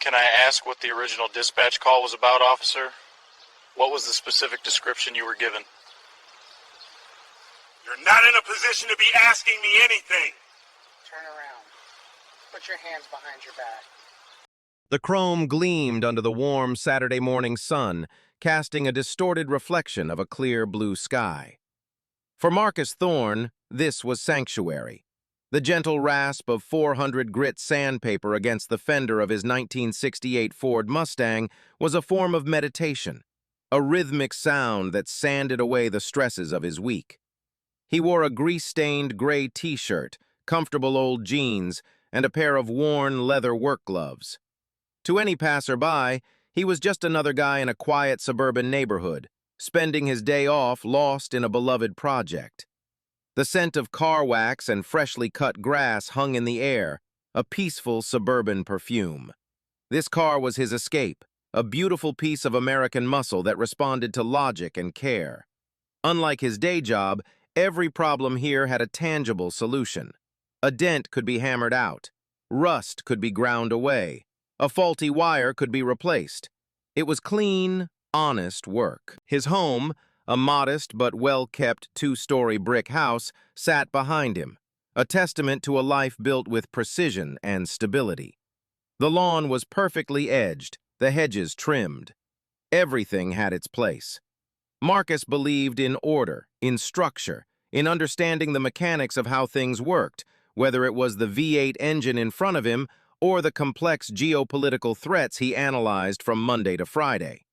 Can I ask what the original dispatch call was about, officer? What was the specific description you were given? You're not in a position to be asking me anything. Turn around. Put your hands behind your back. The chrome gleamed under the warm Saturday morning sun, casting a distorted reflection of a clear blue sky. For Marcus Thorne, this was sanctuary. The gentle rasp of 400 grit sandpaper against the fender of his 1968 Ford Mustang was a form of meditation, a rhythmic sound that sanded away the stresses of his week. He wore a grease-stained gray t-shirt, comfortable old jeans, and a pair of worn leather work gloves. To any passerby, he was just another guy in a quiet suburban neighborhood, spending his day off lost in a beloved project. The scent of car wax and freshly cut grass hung in the air, a peaceful suburban perfume. This car was his escape, a beautiful piece of American muscle that responded to logic and care. Unlike his day job, every problem here had a tangible solution. A dent could be hammered out. Rust could be ground away. A faulty wire could be replaced. It was clean, honest work. His home, a modest but well-kept two-story brick house, sat behind him, a testament to a life built with precision and stability. The lawn was perfectly edged, the hedges trimmed. Everything had its place. Marcus believed in order, in structure, in understanding the mechanics of how things worked, whether it was the V8 engine in front of him or the complex geopolitical threats he analyzed from Monday to Friday.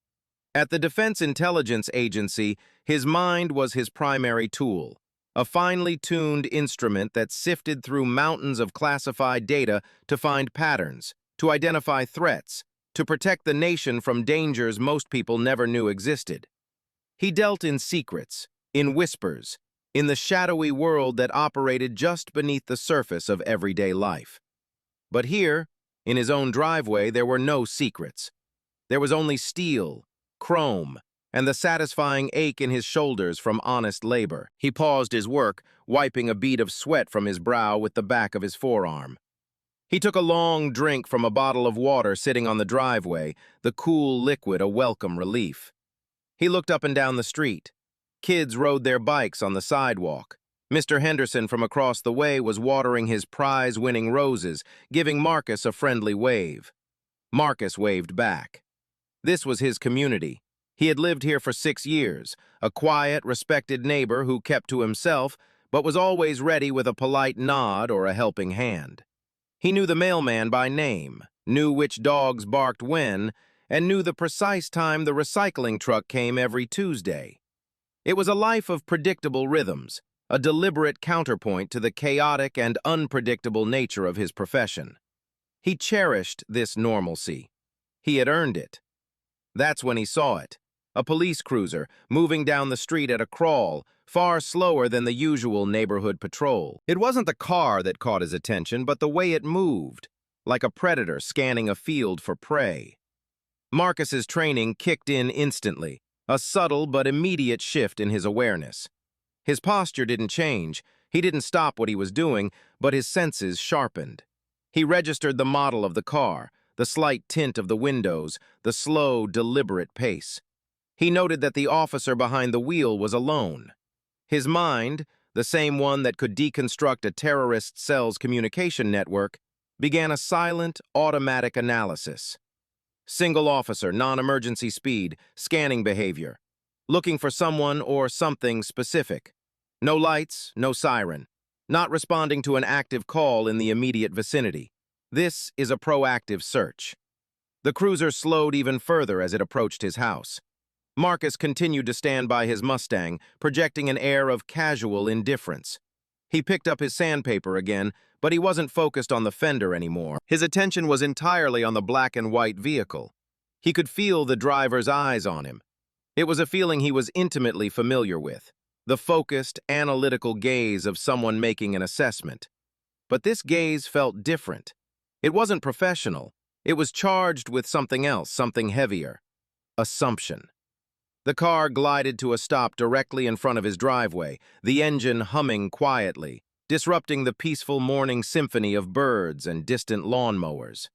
At the Defense Intelligence Agency, his mind was his primary tool, a finely tuned instrument that sifted through mountains of classified data to find patterns, to identify threats, to protect the nation from dangers most people never knew existed. He dealt in secrets, in whispers, in the shadowy world that operated just beneath the surface of everyday life. But here, in his own driveway, there were no secrets. There was only steel, chrome, and the satisfying ache in his shoulders from honest labor. He paused his work, wiping a bead of sweat from his brow with the back of his forearm. He took a long drink from a bottle of water sitting on the driveway, the cool liquid a welcome relief. He looked up and down the street. Kids rode their bikes on the sidewalk. Mr. Henderson from across the way was watering his prize-winning roses, giving Marcus a friendly wave. Marcus waved back. This was his community. He had lived here for 6 years, a quiet, respected neighbor who kept to himself, but was always ready with a polite nod or a helping hand. He knew the mailman by name, knew which dogs barked when, and knew the precise time the recycling truck came every Tuesday. It was a life of predictable rhythms, a deliberate counterpoint to the chaotic and unpredictable nature of his profession. He cherished this normalcy. He had earned it. That's when he saw it. A police cruiser, moving down the street at a crawl, far slower than the usual neighborhood patrol. It wasn't the car that caught his attention, but the way it moved, like a predator scanning a field for prey. Marcus's training kicked in instantly, a subtle but immediate shift in his awareness. His posture didn't change. He didn't stop what he was doing, but his senses sharpened. He registered the model of the car, the slight tint of the windows, the slow, deliberate pace. He noted that the officer behind the wheel was alone. His mind, the same one that could deconstruct a terrorist cell's communication network, began a silent, automatic analysis. Single officer, non-emergency speed, scanning behavior. Looking for someone or something specific. No lights, no siren. Not responding to an active call in the immediate vicinity. This is a proactive search. The cruiser slowed even further as it approached his house. Marcus continued to stand by his Mustang, projecting an air of casual indifference. He picked up his sandpaper again, but he wasn't focused on the fender anymore. His attention was entirely on the black and white vehicle. He could feel the driver's eyes on him. It was a feeling he was intimately familiar with, the focused, analytical gaze of someone making an assessment. But this gaze felt different. It wasn't professional. It was charged with something else, something heavier. Assumption. The car glided to a stop directly in front of his driveway, the engine humming quietly, disrupting the peaceful morning symphony of birds and distant lawnmowers.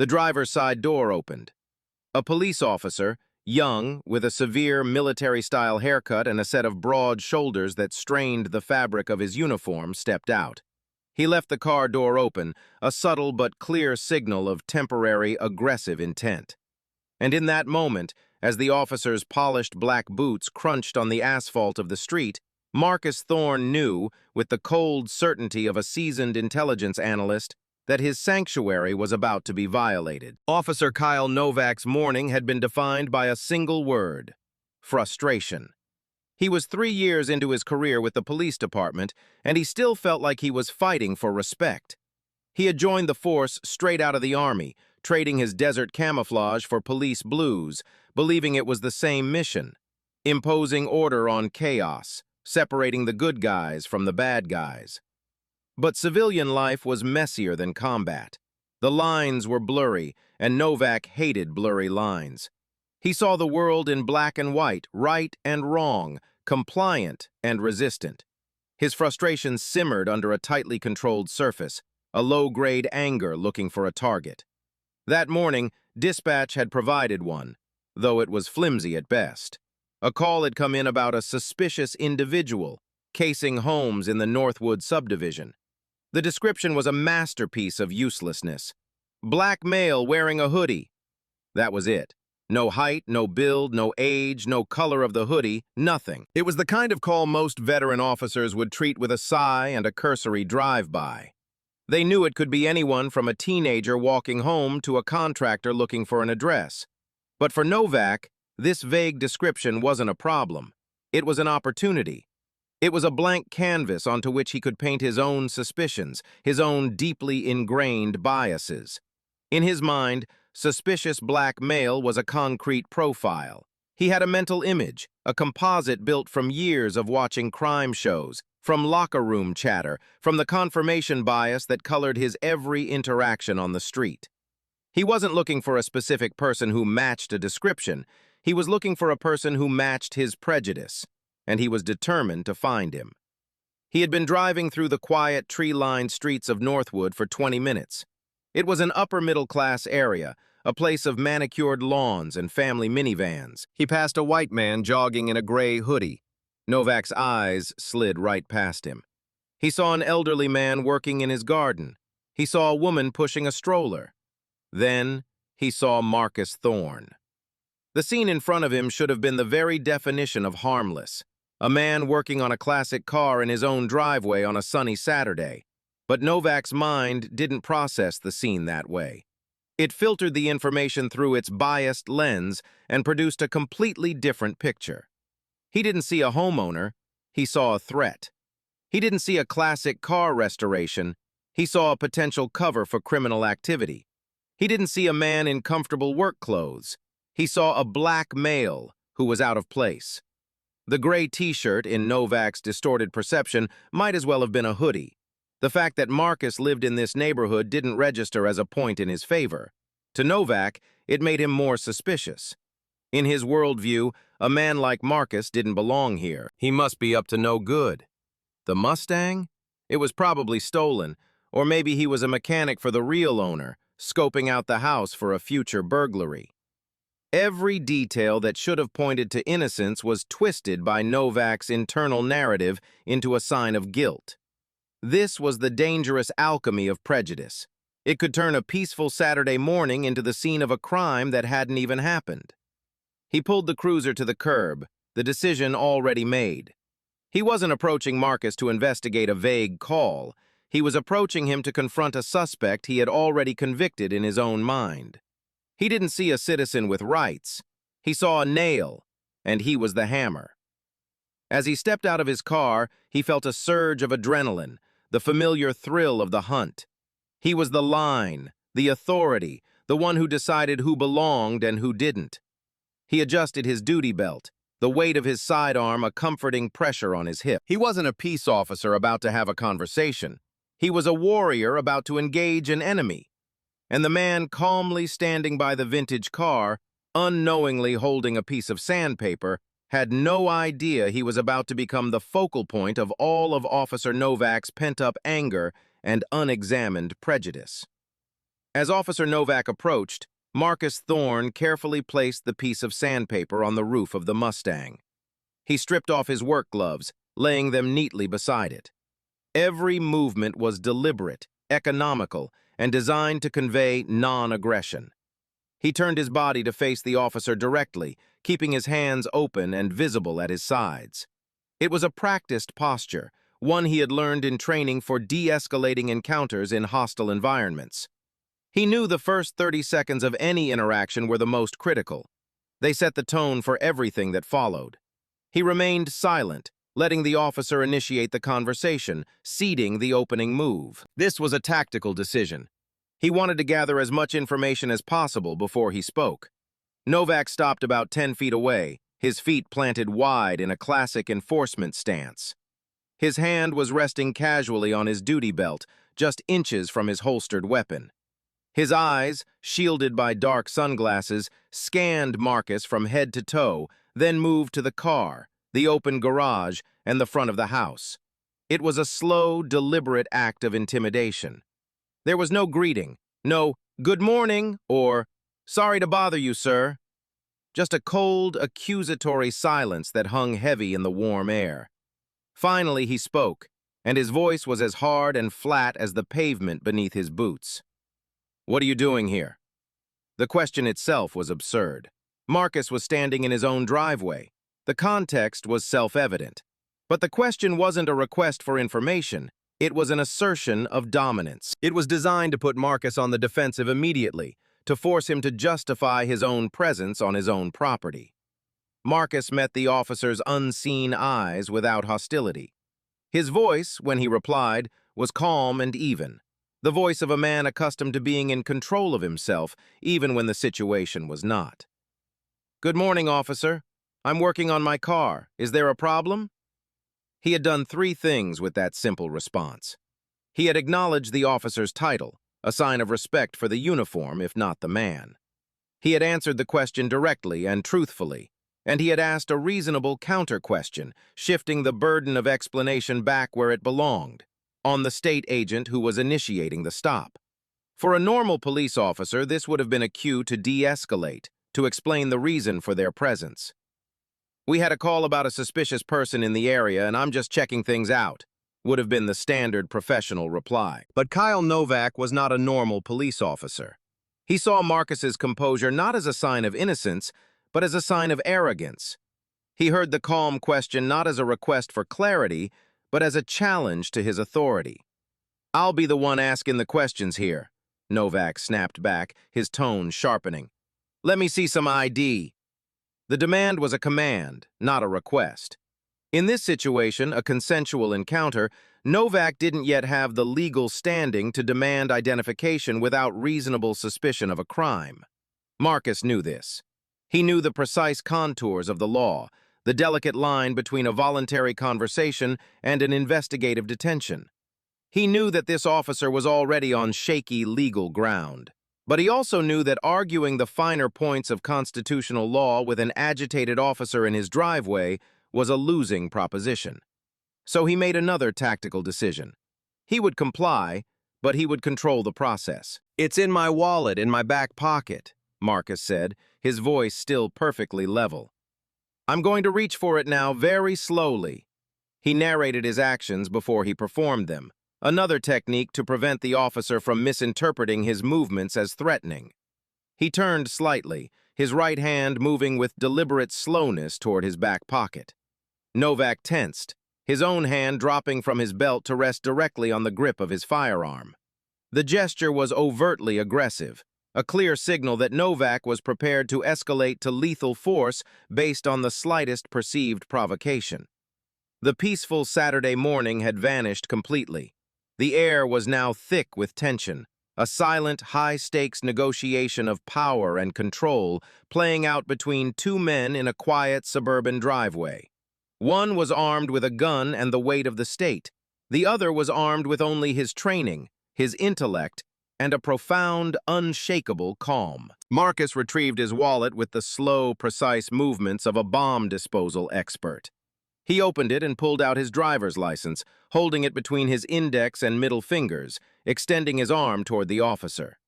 The driver's side door opened. A police officer, young, with a severe military-style haircut and a set of broad shoulders that strained the fabric of his uniform, stepped out. He left the car door open, a subtle but clear signal of temporary, aggressive intent. And in that moment, as the officer's polished black boots crunched on the asphalt of the street, Marcus Thorne knew, with the cold certainty of a seasoned intelligence analyst, that his sanctuary was about to be violated. Officer Kyle Novak's morning had been defined by a single word: frustration. He was 3 years into his career with the police department, and he still felt like he was fighting for respect. He had joined the force straight out of the Army, trading his desert camouflage for police blues, believing it was the same mission: imposing order on chaos, separating the good guys from the bad guys. But civilian life was messier than combat. The lines were blurry, and Novak hated blurry lines. He saw the world in black and white, right and wrong, compliant and resistant. His frustration simmered under a tightly controlled surface, a low-grade anger looking for a target. That morning, dispatch had provided one, though it was flimsy at best. A call had come in about a suspicious individual casing homes in the Northwood subdivision. The description was a masterpiece of uselessness. Black male wearing a hoodie. That was it. No height, no build, no age, no color of the hoodie, nothing. It was the kind of call most veteran officers would treat with a sigh and a cursory drive-by. They knew it could be anyone from a teenager walking home to a contractor looking for an address. But for Novak, this vague description wasn't a problem. It was an opportunity. It was a blank canvas onto which he could paint his own suspicions, his own deeply ingrained biases. In his mind, suspicious black male was a concrete profile. He had a mental image, a composite built from years of watching crime shows, from locker room chatter, from the confirmation bias that colored his every interaction on the street. He wasn't looking for a specific person who matched a description. He was looking for a person who matched his prejudice, and he was determined to find him. He had been driving through the quiet, tree-lined streets of Northwood for 20 minutes. It was an upper-middle-class area, a place of manicured lawns and family minivans. He passed a white man jogging in a gray hoodie. Novak's eyes slid right past him. He saw an elderly man working in his garden. He saw a woman pushing a stroller. Then he saw Marcus Thorne. The scene in front of him should have been the very definition of harmless. A man working on a classic car in his own driveway on a sunny Saturday. But Novak's mind didn't process the scene that way. It filtered the information through its biased lens and produced a completely different picture. He didn't see a homeowner, he saw a threat. He didn't see a classic car restoration, he saw a potential cover for criminal activity. He didn't see a man in comfortable work clothes, he saw a black male who was out of place. The gray t-shirt, in Novak's distorted perception, might as well have been a hoodie. The fact that Marcus lived in this neighborhood didn't register as a point in his favor. To Novak, it made him more suspicious. In his worldview, a man like Marcus didn't belong here. He must be up to no good. The Mustang? It was probably stolen, or maybe he was a mechanic for the real owner, scoping out the house for a future burglary. Every detail that should have pointed to innocence was twisted by Novak's internal narrative into a sign of guilt. This was the dangerous alchemy of prejudice. It could turn a peaceful Saturday morning into the scene of a crime that hadn't even happened. He pulled the cruiser to the curb, the decision already made. He wasn't approaching Marcus to investigate a vague call. He was approaching him to confront a suspect he had already convicted in his own mind. He didn't see a citizen with rights. He saw a nail, and he was the hammer. As he stepped out of his car, he felt a surge of adrenaline, the familiar thrill of the hunt. He was the line, the authority, the one who decided who belonged and who didn't. He adjusted his duty belt, the weight of his sidearm a comforting pressure on his hip. He wasn't a peace officer about to have a conversation. He was a warrior about to engage an enemy. And the man calmly standing by the vintage car, unknowingly holding a piece of sandpaper, had no idea he was about to become the focal point of all of Officer Novak's pent-up anger and unexamined prejudice. As Officer Novak approached, Marcus Thorne carefully placed the piece of sandpaper on the roof of the Mustang. He stripped off his work gloves, laying them neatly beside it. Every movement was deliberate, economical, and designed to convey non-aggression. He turned his body to face the officer directly, keeping his hands open and visible at his sides. It was a practiced posture, one he had learned in training for de-escalating encounters in hostile environments. He knew the first 30 seconds of any interaction were the most critical. They set the tone for everything that followed. He remained silent, letting the officer initiate the conversation, ceding the opening move. This was a tactical decision. He wanted to gather as much information as possible before he spoke. Novak stopped about 10 feet away, his feet planted wide in a classic enforcement stance. His hand was resting casually on his duty belt, just inches from his holstered weapon. His eyes, shielded by dark sunglasses, scanned Marcus from head to toe, then moved to the car, the open garage, and the front of the house. It was a slow, deliberate act of intimidation. There was no greeting, no "good morning" or "sorry to bother you, sir." Just a cold, accusatory silence that hung heavy in the warm air. Finally, he spoke, and his voice was as hard and flat as the pavement beneath his boots. "What are you doing here?" The question itself was absurd. Marcus was standing in his own driveway. The context was self-evident. But the question wasn't a request for information. It was an assertion of dominance. It was designed to put Marcus on the defensive immediately, to force him to justify his own presence on his own property. Marcus met the officer's unseen eyes without hostility. His voice, when he replied, was calm and even, the voice of a man accustomed to being in control of himself, even when the situation was not. "Good morning, officer. I'm working on my car. Is there a problem?" He had done 3 things with that simple response. He had acknowledged the officer's title, a sign of respect for the uniform, if not the man. He had answered the question directly and truthfully, and he had asked a reasonable counter-question, shifting the burden of explanation back where it belonged, on the state agent who was initiating the stop. For a normal police officer, this would have been a cue to de-escalate, to explain the reason for their presence. "We had a call about a suspicious person in the area, and I'm just checking things out," would have been the standard professional reply. But Kyle Novak was not a normal police officer. He saw Marcus's composure not as a sign of innocence, but as a sign of arrogance. He heard the calm question not as a request for clarity, but as a challenge to his authority. "I'll be the one asking the questions here," Novak snapped back, his tone sharpening. "Let me see some ID." The demand was a command, not a request. In this situation, a consensual encounter, Novak didn't yet have the legal standing to demand identification without reasonable suspicion of a crime. Marcus knew this. He knew the precise contours of the law, the delicate line between a voluntary conversation and an investigative detention. He knew that this officer was already on shaky legal ground. But he also knew that arguing the finer points of constitutional law with an agitated officer in his driveway was a losing proposition. So he made another tactical decision. He would comply, but he would control the process. "It's in my wallet, in my back pocket," Marcus said, his voice still perfectly level. "I'm going to reach for it now very slowly." He narrated his actions before he performed them, another technique to prevent the officer from misinterpreting his movements as threatening. He turned slightly, his right hand moving with deliberate slowness toward his back pocket. Novak tensed, his own hand dropping from his belt to rest directly on the grip of his firearm. The gesture was overtly aggressive, a clear signal that Novak was prepared to escalate to lethal force based on the slightest perceived provocation. The peaceful Saturday morning had vanished completely. The air was now thick with tension, a silent, high-stakes negotiation of power and control playing out between 2 men in a quiet suburban driveway. One was armed with a gun and the weight of the state. The other was armed with only his training, his intellect, and a profound, unshakable calm. Marcus retrieved his wallet with the slow, precise movements of a bomb disposal expert. He opened it and pulled out his driver's license, holding it between his index and middle fingers, extending his arm toward the officer.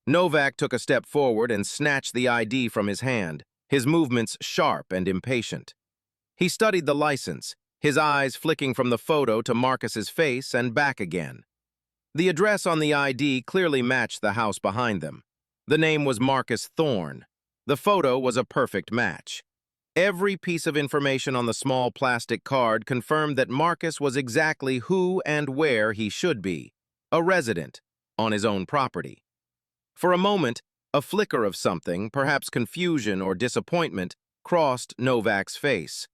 Novak took a step forward and snatched the ID from his hand, his movements sharp and impatient. He studied the license, his eyes flicking from the photo to Marcus's face and back again. The address on the ID clearly matched the house behind them. The name was Marcus Thorne. The photo was a perfect match. Every piece of information on the small plastic card confirmed that Marcus was exactly who and where he should be, a resident, on his own property. For a moment, a flicker of something, perhaps confusion or disappointment, crossed Novak's face.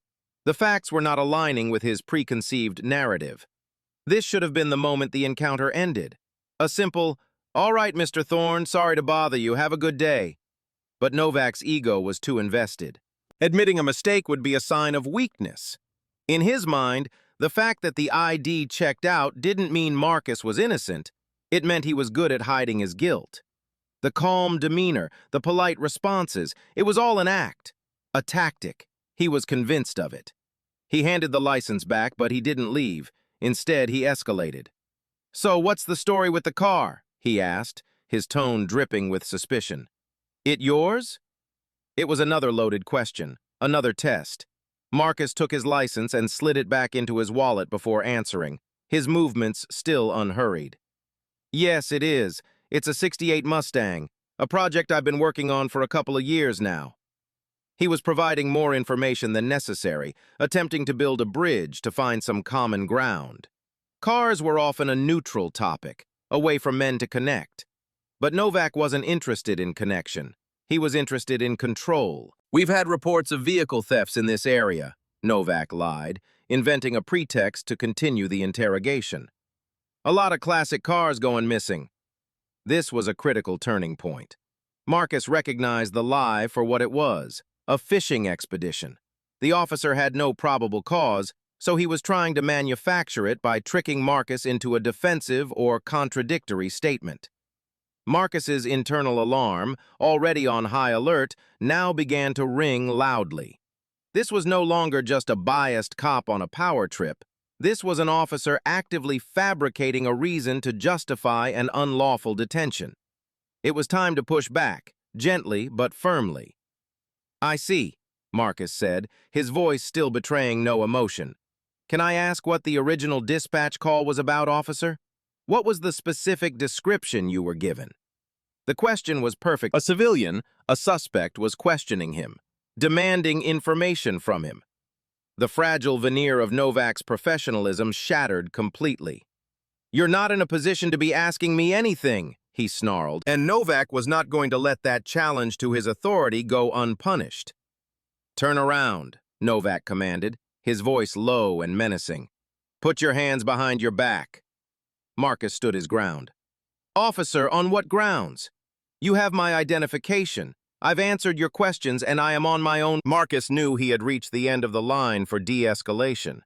The facts were not aligning with his preconceived narrative. This should have been the moment the encounter ended. A simple, "All right, Mr. Thorne, sorry to bother you, have a good day." But Novak's ego was too invested. Admitting a mistake would be a sign of weakness. In his mind, the fact that the ID checked out didn't mean Marcus was innocent. It meant he was good at hiding his guilt. The calm demeanor, the polite responses, it was all an act, a tactic. He was convinced of it. He handed the license back, but he didn't leave. Instead, he escalated. "So what's the story with the car?" he asked, his tone dripping with suspicion. "It yours?" It was another loaded question, another test. Marcus took his license and slid it back into his wallet before answering, his movements still unhurried. "Yes, it is. It's a '68 Mustang, a project I've been working on for a couple of years now." He was providing more information than necessary, attempting to build a bridge to find some common ground. Cars were often a neutral topic, a way for men to connect. But Novak wasn't interested in connection. He was interested in control. "We've had reports of vehicle thefts in this area," Novak lied, inventing a pretext to continue the interrogation. "A lot of classic cars going missing." This was a critical turning point. Marcus recognized the lie for what it was, a fishing expedition. The officer had no probable cause, so he was trying to manufacture it by tricking Marcus into a defensive or contradictory statement. Marcus's internal alarm, already on high alert, now began to ring loudly. This was no longer just a biased cop on a power trip. This was an officer actively fabricating a reason to justify an unlawful detention. It was time to push back, gently but firmly. "I see," Marcus said, his voice still betraying no emotion. "Can I ask what the original dispatch call was about, officer? What was the specific description you were given?" The question was perfect. A civilian, a suspect, was questioning him, demanding information from him. The fragile veneer of Novak's professionalism shattered completely. "You're not in a position to be asking me anything," he snarled, and Novak was not going to let that challenge to his authority go unpunished. "Turn around," Novak commanded, his voice low and menacing. "Put your hands behind your back." Marcus stood his ground. "Officer, on what grounds? You have my identification. I've answered your questions and I am on my own." Marcus knew he had reached the end of the line for de-escalation.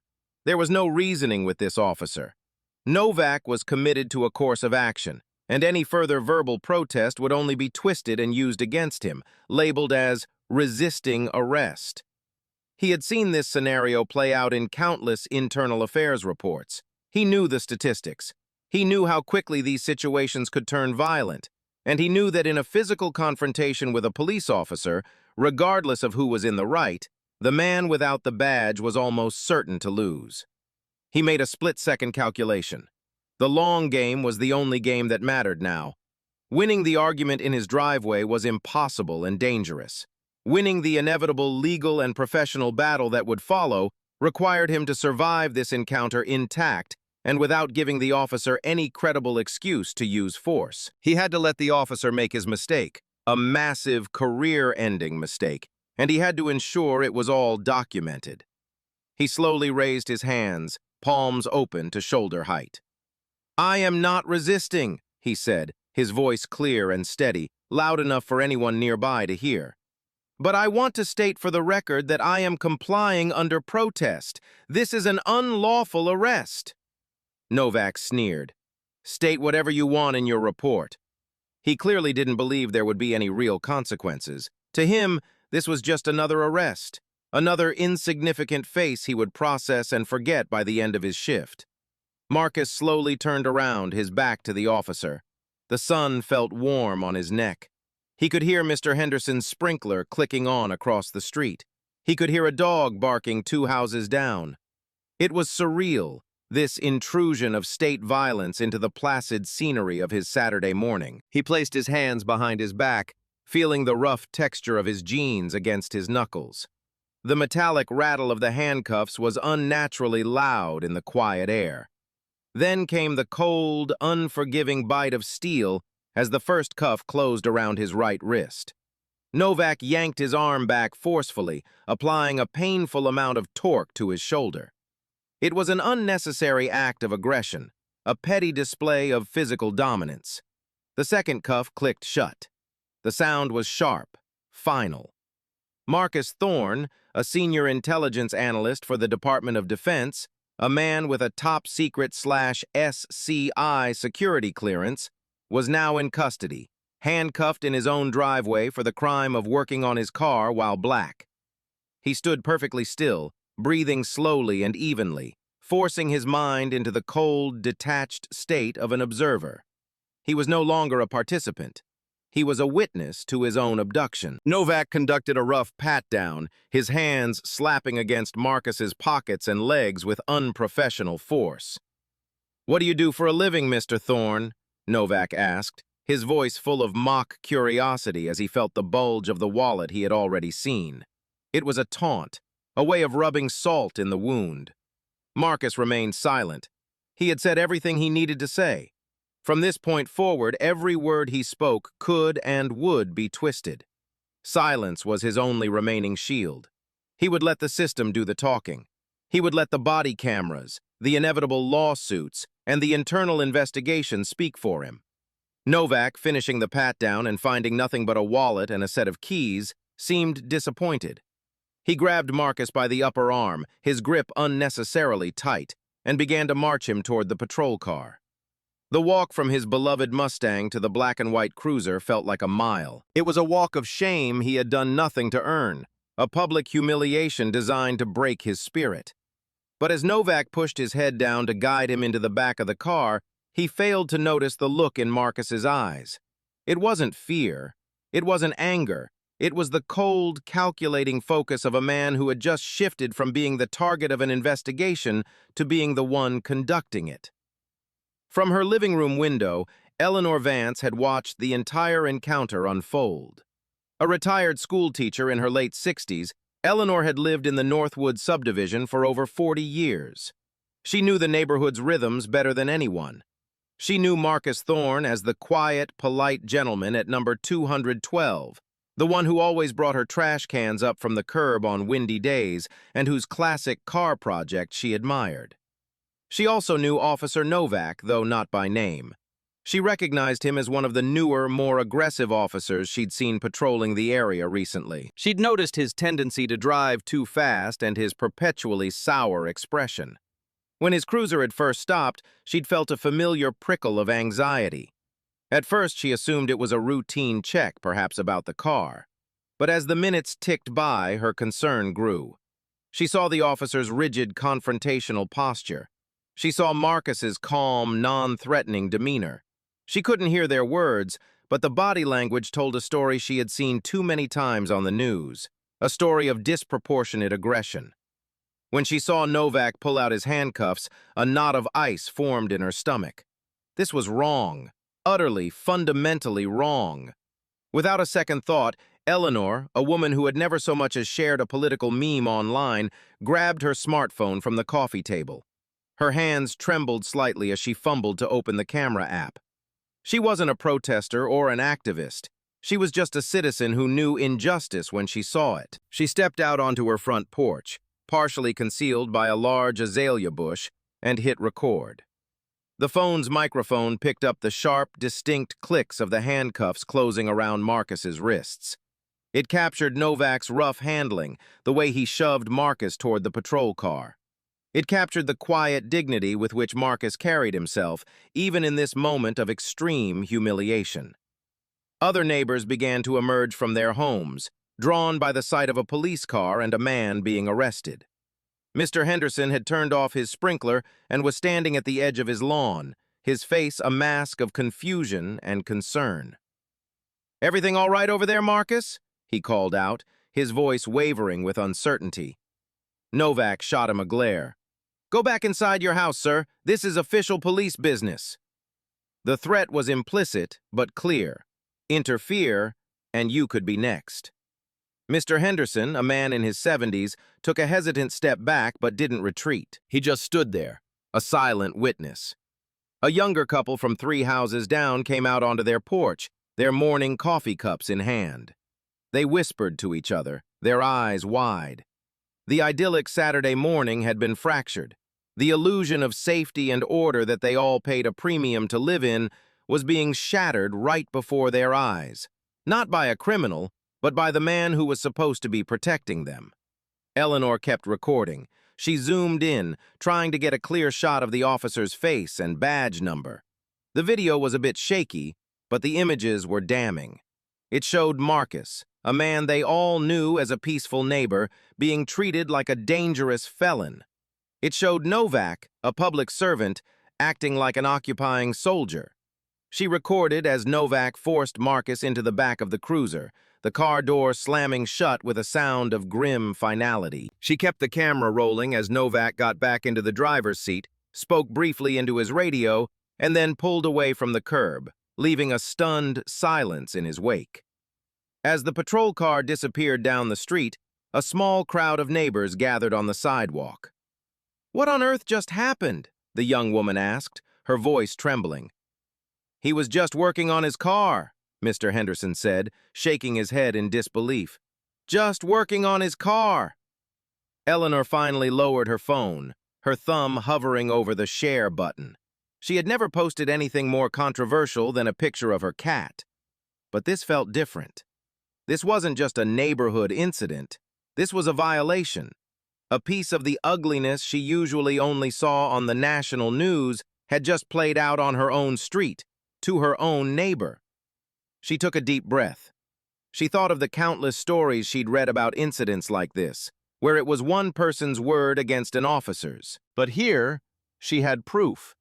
There was no reasoning with this officer. Novak was committed to a course of action, and any further verbal protest would only be twisted and used against him, labeled as resisting arrest. He had seen this scenario play out in countless internal affairs reports. He knew the statistics. He knew how quickly these situations could turn violent, and he knew that in a physical confrontation with a police officer, regardless of who was in the right, the man without the badge was almost certain to lose. He made a split-second calculation. The long game was the only game that mattered now. Winning the argument in his driveway was impossible and dangerous. Winning the inevitable legal and professional battle that would follow required him to survive this encounter intact and without giving the officer any credible excuse to use force. He had to let the officer make his mistake, a massive career-ending mistake, and he had to ensure it was all documented. He slowly raised his hands, palms open to shoulder height. "I am not resisting," he said, his voice clear and steady, loud enough for anyone nearby to hear. "But I want to state for the record that I am complying under protest. This is an unlawful arrest." Novak sneered. "State whatever you want in your report." He clearly didn't believe there would be any real consequences. To him, this was just another arrest, another insignificant face he would process and forget by the end of his shift. Marcus slowly turned around, his back to the officer. The sun felt warm on his neck. He could hear Mr. Henderson's sprinkler clicking on across the street. He could hear a dog barking 2 houses down. It was surreal, this intrusion of state violence into the placid scenery of his Saturday morning. He placed his hands behind his back, feeling the rough texture of his jeans against his knuckles. The metallic rattle of the handcuffs was unnaturally loud in the quiet air. Then came the cold, unforgiving bite of steel as the first cuff closed around his right wrist. Novak yanked his arm back forcefully, applying a painful amount of torque to his shoulder. It was an unnecessary act of aggression, a petty display of physical dominance. The second cuff clicked shut. The sound was sharp, final. Marcus Thorne, a senior intelligence analyst for the Department of Defense, a man with a top-secret/SCI security clearance, was now in custody, handcuffed in his own driveway for the crime of working on his car while black. He stood perfectly still, breathing slowly and evenly, forcing his mind into the cold, detached state of an observer. He was no longer a participant. He was a witness to his own abduction. Novak conducted a rough pat-down, his hands slapping against Marcus's pockets and legs with unprofessional force. "What do you do for a living, Mr. Thorne?" Novak asked, his voice full of mock curiosity as he felt the bulge of the wallet he had already seen. It was a taunt, a way of rubbing salt in the wound. Marcus remained silent. He had said everything he needed to say. From this point forward, every word he spoke could and would be twisted. Silence was his only remaining shield. He would let the system do the talking. He would let the body cameras, the inevitable lawsuits, and the internal investigation speak for him. Novak, finishing the pat-down and finding nothing but a wallet and a set of keys, seemed disappointed. He grabbed Marcus by the upper arm, his grip unnecessarily tight, and began to march him toward the patrol car. The walk from his beloved Mustang to the black and white cruiser felt like a mile. It was a walk of shame he had done nothing to earn, a public humiliation designed to break his spirit. But as Novak pushed his head down to guide him into the back of the car, he failed to notice the look in Marcus's eyes. It wasn't fear. It wasn't anger. It was the cold, calculating focus of a man who had just shifted from being the target of an investigation to being the one conducting it. From her living room window, Eleanor Vance had watched the entire encounter unfold. A retired schoolteacher in her late 60s, Eleanor had lived in the Northwood subdivision for over 40 years. She knew the neighborhood's rhythms better than anyone. She knew Marcus Thorne as the quiet, polite gentleman at number 212, the one who always brought her trash cans up from the curb on windy days and whose classic car project she admired. She also knew Officer Novak, though not by name. She recognized him as one of the newer, more aggressive officers she'd seen patrolling the area recently. She'd noticed his tendency to drive too fast and his perpetually sour expression. When his cruiser had first stopped, she'd felt a familiar prickle of anxiety. At first, she assumed it was a routine check, perhaps about the car. But as the minutes ticked by, her concern grew. She saw the officer's rigid, confrontational posture. She saw Marcus's calm, non-threatening demeanor. She couldn't hear their words, but the body language told a story she had seen too many times on the news, a story of disproportionate aggression. When she saw Novak pull out his handcuffs, a knot of ice formed in her stomach. This was wrong, utterly, fundamentally wrong. Without a second thought, Eleanor, a woman who had never so much as shared a political meme online, grabbed her smartphone from the coffee table. Her hands trembled slightly as she fumbled to open the camera app. She wasn't a protester or an activist. She was just a citizen who knew injustice when she saw it. She stepped out onto her front porch, partially concealed by a large azalea bush, and hit record. The phone's microphone picked up the sharp, distinct clicks of the handcuffs closing around Marcus's wrists. It captured Novak's rough handling, the way he shoved Marcus toward the patrol car. It captured the quiet dignity with which Marcus carried himself, even in this moment of extreme humiliation. Other neighbors began to emerge from their homes, drawn by the sight of a police car and a man being arrested. Mr. Henderson had turned off his sprinkler and was standing at the edge of his lawn, his face a mask of confusion and concern. "Everything all right over there, Marcus?" he called out, his voice wavering with uncertainty. Novak shot him a glare. "Go back inside your house, sir. This is official police business." The threat was implicit but clear. Interfere, and you could be next. Mr. Henderson, a man in his 70s, took a hesitant step back but didn't retreat. He just stood there, a silent witness. A younger couple from 3 houses down came out onto their porch, their morning coffee cups in hand. They whispered to each other, their eyes wide. The idyllic Saturday morning had been fractured. The illusion of safety and order that they all paid a premium to live in was being shattered right before their eyes, not by a criminal, but by the man who was supposed to be protecting them. Eleanor kept recording. She zoomed in, trying to get a clear shot of the officer's face and badge number. The video was a bit shaky, but the images were damning. It showed Marcus, a man they all knew as a peaceful neighbor, being treated like a dangerous felon. It showed Novak, a public servant, acting like an occupying soldier. She recorded as Novak forced Marcus into the back of the cruiser, the car door slamming shut with a sound of grim finality. She kept the camera rolling as Novak got back into the driver's seat, spoke briefly into his radio, and then pulled away from the curb, leaving a stunned silence in his wake. As the patrol car disappeared down the street, a small crowd of neighbors gathered on the sidewalk. "What on earth just happened?" the young woman asked, her voice trembling. "He was just working on his car," Mr. Henderson said, shaking his head in disbelief. "Just working on his car." Eleanor finally lowered her phone, her thumb hovering over the share button. She had never posted anything more controversial than a picture of her cat. But this felt different. This wasn't just a neighborhood incident. This was a violation. A piece of the ugliness she usually only saw on the national news had just played out on her own street, to her own neighbor. She took a deep breath. She thought of the countless stories she'd read about incidents like this, where it was one person's word against an officer's. But here, she had proof.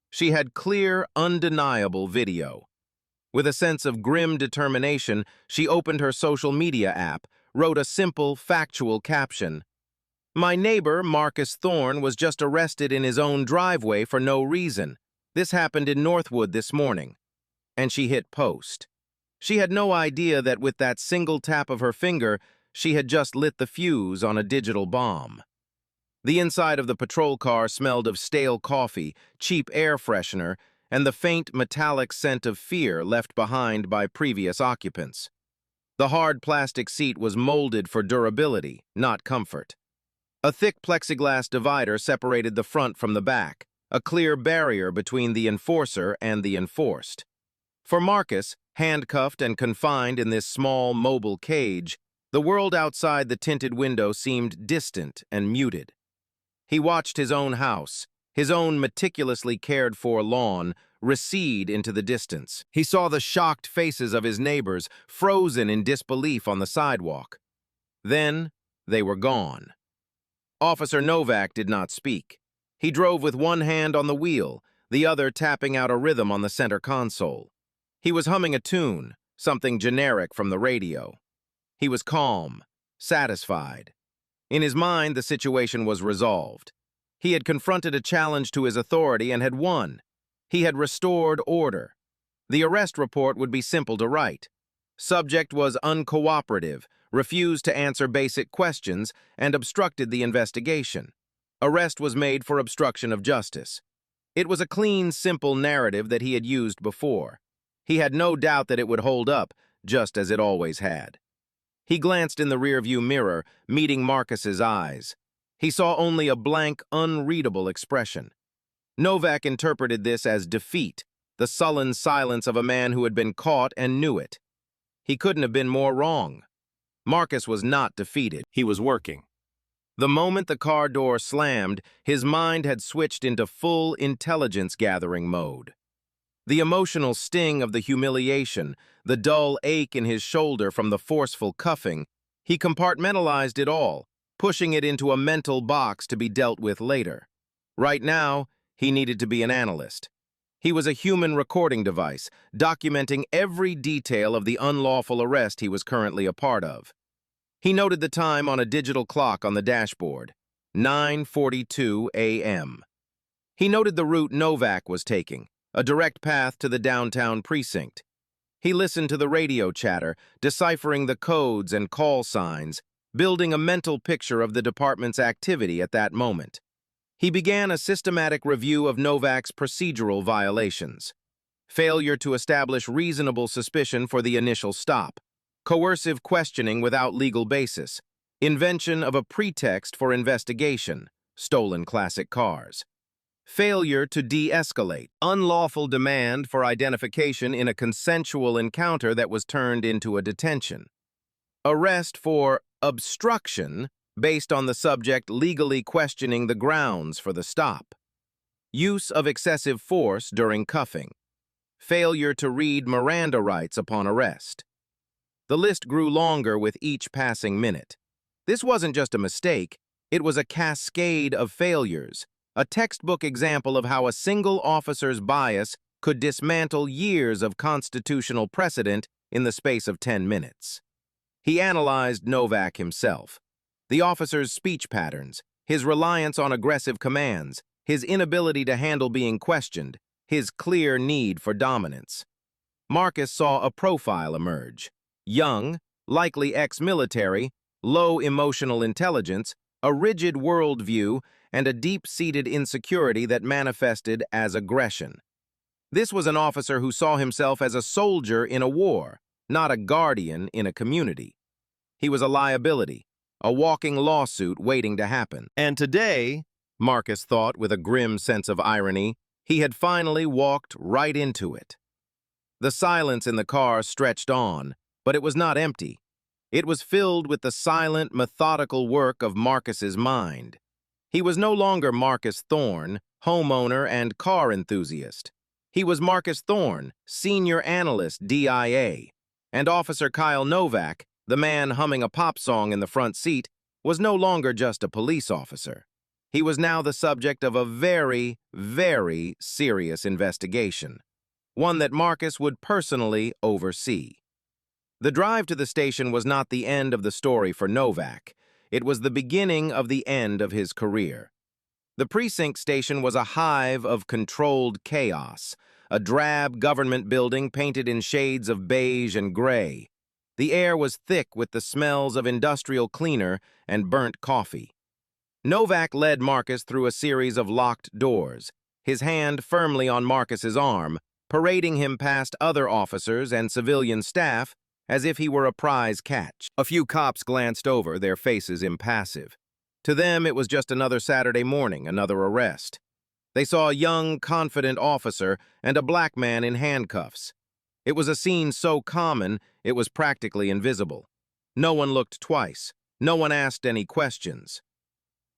She had clear, undeniable video. With a sense of grim determination, she opened her social media app, wrote a simple, factual caption. "My neighbor, Marcus Thorne, was just arrested in his own driveway for no reason. This happened in Northwood this morning." And she hit post. She had no idea that with that single tap of her finger, she had just lit the fuse on a digital bomb. The inside of the patrol car smelled of stale coffee, cheap air freshener, and the faint metallic scent of fear left behind by previous occupants. The hard plastic seat was molded for durability, not comfort. A thick plexiglass divider separated the front from the back, a clear barrier between the enforcer and the enforced. For Marcus, handcuffed and confined in this small, mobile cage, the world outside the tinted window seemed distant and muted. He watched his own house, his own meticulously cared-for lawn, recede into the distance. He saw the shocked faces of his neighbors, frozen in disbelief on the sidewalk. Then, they were gone. Officer Novak did not speak. He drove with one hand on the wheel, the other tapping out a rhythm on the center console. He was humming a tune, something generic from the radio. He was calm, satisfied. In his mind, the situation was resolved. He had confronted a challenge to his authority and had won. He had restored order. The arrest report would be simple to write. Subject was uncooperative, refused to answer basic questions, and obstructed the investigation. Arrest was made for obstruction of justice. It was a clean, simple narrative that he had used before. He had no doubt that it would hold up, just as it always had. He glanced in the rearview mirror, meeting Marcus's eyes. He saw only a blank, unreadable expression. Novak interpreted this as defeat, the sullen silence of a man who had been caught and knew it. He couldn't have been more wrong. Marcus was not defeated. He was working. The moment the car door slammed, his mind had switched into full intelligence-gathering mode. The emotional sting of the humiliation, the dull ache in his shoulder from the forceful cuffing, he compartmentalized it all, pushing it into a mental box to be dealt with later. Right now, he needed to be an analyst. He was a human recording device, documenting every detail of the unlawful arrest he was currently a part of. He noted the time on a digital clock on the dashboard, 9:42 a.m. He noted the route Novak was taking, a direct path to the downtown precinct. He listened to the radio chatter, deciphering the codes and call signs, building a mental picture of the department's activity at that moment. He began a systematic review of Novak's procedural violations. Failure to establish reasonable suspicion for the initial stop, coercive questioning without legal basis, invention of a pretext for investigation, stolen classic cars. Failure to de-escalate, unlawful demand for identification in a consensual encounter that was turned into a detention. Arrest for obstruction based on the subject legally questioning the grounds for the stop. Use of excessive force during cuffing. Failure to read Miranda rights upon arrest. The list grew longer with each passing minute. This wasn't just a mistake, it was a cascade of failures, a textbook example of how a single officer's bias could dismantle years of constitutional precedent in the space of 10 minutes. He analyzed Novak himself. The officer's speech patterns, his reliance on aggressive commands, his inability to handle being questioned, his clear need for dominance. Marcus saw a profile emerge. Young, likely ex-military, low emotional intelligence, a rigid worldview, and a deep-seated insecurity that manifested as aggression. This was an officer who saw himself as a soldier in a war, not a guardian in a community. He was a liability, a walking lawsuit waiting to happen. And today, Marcus thought with a grim sense of irony, he had finally walked right into it. The silence in the car stretched on, but it was not empty. It was filled with the silent, methodical work of Marcus's mind. He was no longer Marcus Thorne, homeowner and car enthusiast. He was Marcus Thorne, senior analyst, DIA. And Officer Kyle Novak, the man humming a pop song in the front seat, was no longer just a police officer. He was now the subject of a very, very serious investigation, one that Marcus would personally oversee. The drive to the station was not the end of the story for Novak. It was the beginning of the end of his career. The precinct station was a hive of controlled chaos, a drab government building painted in shades of beige and gray. The air was thick with the smells of industrial cleaner and burnt coffee. Novak led Marcus through a series of locked doors, his hand firmly on Marcus's arm, parading him past other officers and civilian staff as if he were a prize catch. A few cops glanced over, their faces impassive. To them, it was just another Saturday morning, another arrest. They saw a young, confident officer and a black man in handcuffs. It was a scene so common, it was practically invisible. No one looked twice. No one asked any questions.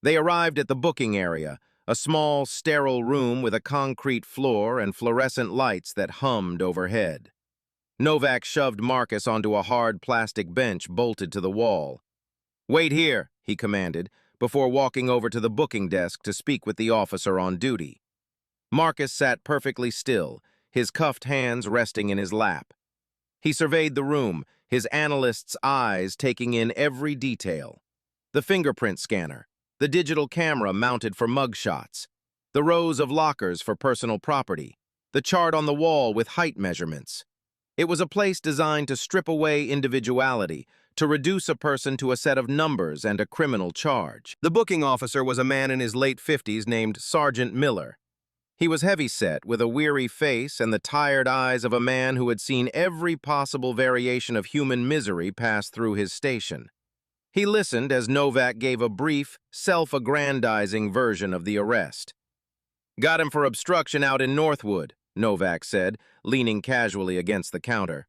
They arrived at the booking area, a small, sterile room with a concrete floor and fluorescent lights that hummed overhead. Novak shoved Marcus onto a hard plastic bench bolted to the wall. "Wait here," he commanded, before walking over to the booking desk to speak with the officer on duty. Marcus sat perfectly still, his cuffed hands resting in his lap. He surveyed the room, his analyst's eyes taking in every detail. The fingerprint scanner, the digital camera mounted for mugshots, the rows of lockers for personal property, the chart on the wall with height measurements. It was a place designed to strip away individuality, to reduce a person to a set of numbers and a criminal charge. The booking officer was a man in his late 50s named Sergeant Miller. He was heavy-set, with a weary face and the tired eyes of a man who had seen every possible variation of human misery pass through his station. He listened as Novak gave a brief, self-aggrandizing version of the arrest. "Got him for obstruction out in Northwood," Novak said, leaning casually against the counter.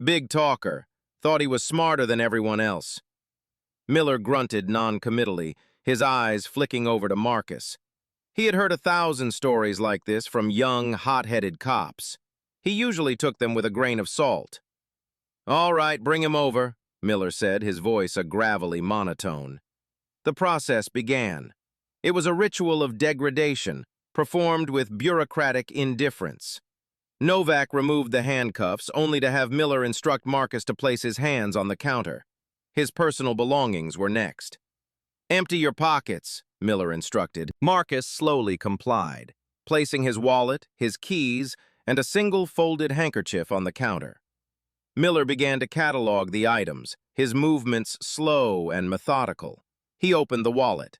"Big talker. Thought he was smarter than everyone else." Miller grunted non-committally, his eyes flicking over to Marcus. He had heard 1,000 stories like this from young, hot-headed cops. He usually took them with a grain of salt. "All right, bring him over," Miller said, his voice a gravelly monotone. The process began. It was a ritual of degradation, performed with bureaucratic indifference. Novak removed the handcuffs, only to have Miller instruct Marcus to place his hands on the counter. His personal belongings were next. "Empty your pockets," Miller instructed. Marcus slowly complied, placing his wallet, his keys, and a single folded handkerchief on the counter. Miller began to catalog the items, his movements slow and methodical. He opened the wallet.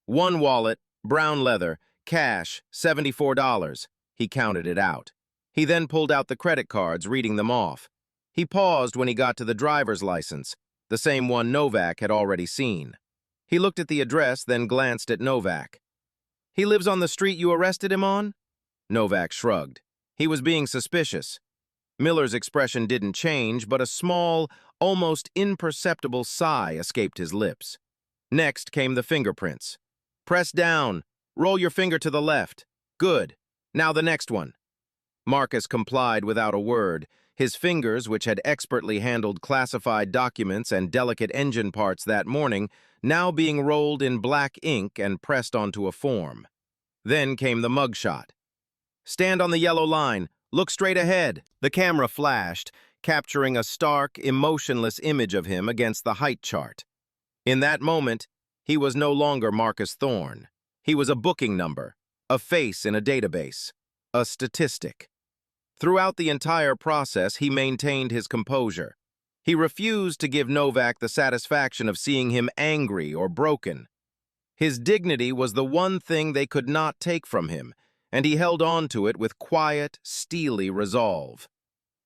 One wallet, brown leather, cash, $74. He counted it out. He then pulled out the credit cards, reading them off. He paused when he got to the driver's license, the same one Novak had already seen. He looked at the address, then glanced at Novak. "He lives on the street you arrested him on?" Novak shrugged. He was being suspicious. Miller's expression didn't change, but a small, almost imperceptible sigh escaped his lips. Next came the fingerprints. "Press down. Roll your finger to the left. Good. Now the next one." Marcus complied without a word, his fingers, which had expertly handled classified documents and delicate engine parts that morning, now being rolled in black ink and pressed onto a form. Then came the mugshot. "Stand on the yellow line. Look straight ahead." The camera flashed, capturing a stark, emotionless image of him against the height chart. In that moment, he was no longer Marcus Thorne. He was a booking number, a face in a database, a statistic. Throughout the entire process, he maintained his composure. He refused to give Novak the satisfaction of seeing him angry or broken. His dignity was the one thing they could not take from him, and he held on to it with quiet, steely resolve.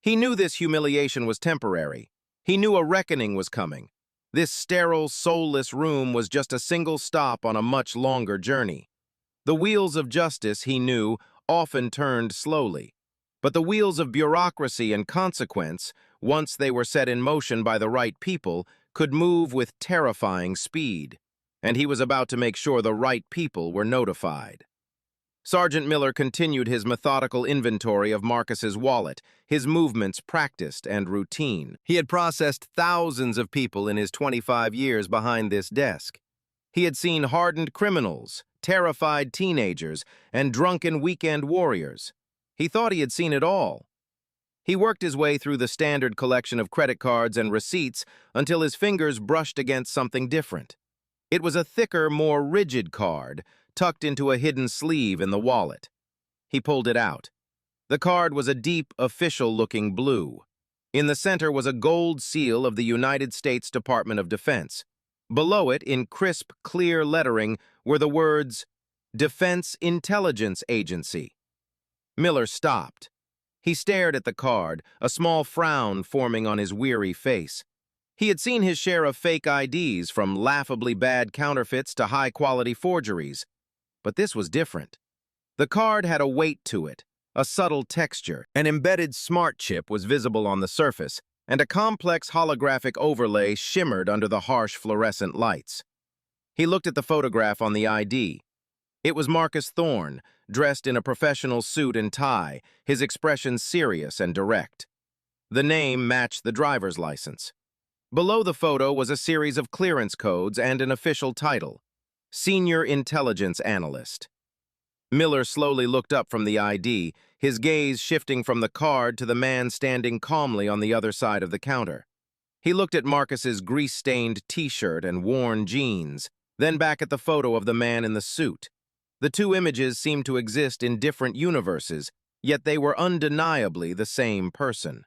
He knew this humiliation was temporary. He knew a reckoning was coming. This sterile, soulless room was just a single stop on a much longer journey. The wheels of justice, he knew, often turned slowly. But the wheels of bureaucracy and consequence, once they were set in motion by the right people, could move with terrifying speed. And he was about to make sure the right people were notified. Sergeant Miller continued his methodical inventory of Marcus's wallet, his movements practiced and routine. He had processed thousands of people in his 25 years behind this desk. He had seen hardened criminals, terrified teenagers, and drunken weekend warriors. He thought he had seen it all. He worked his way through the standard collection of credit cards and receipts until his fingers brushed against something different. It was a thicker, more rigid card, tucked into a hidden sleeve in the wallet. He pulled it out. The card was a deep, official-looking blue. In the center was a gold seal of the United States Department of Defense. Below it, in crisp, clear lettering, were the words, "Defense Intelligence Agency." Miller stopped. He stared at the card, a small frown forming on his weary face. He had seen his share of fake IDs, from laughably bad counterfeits to high-quality forgeries. But this was different. The card had a weight to it, a subtle texture. An embedded smart chip was visible on the surface, and a complex holographic overlay shimmered under the harsh fluorescent lights. He looked at the photograph on the ID. It was Marcus Thorne, dressed in a professional suit and tie, his expression serious and direct. The name matched the driver's license. Below the photo was a series of clearance codes and an official title, Senior Intelligence Analyst. Miller slowly looked up from the ID, his gaze shifting from the card to the man standing calmly on the other side of the counter. He looked at Marcus's grease-stained t-shirt and worn jeans, then back at the photo of the man in the suit. The two images seemed to exist in different universes, yet they were undeniably the same person.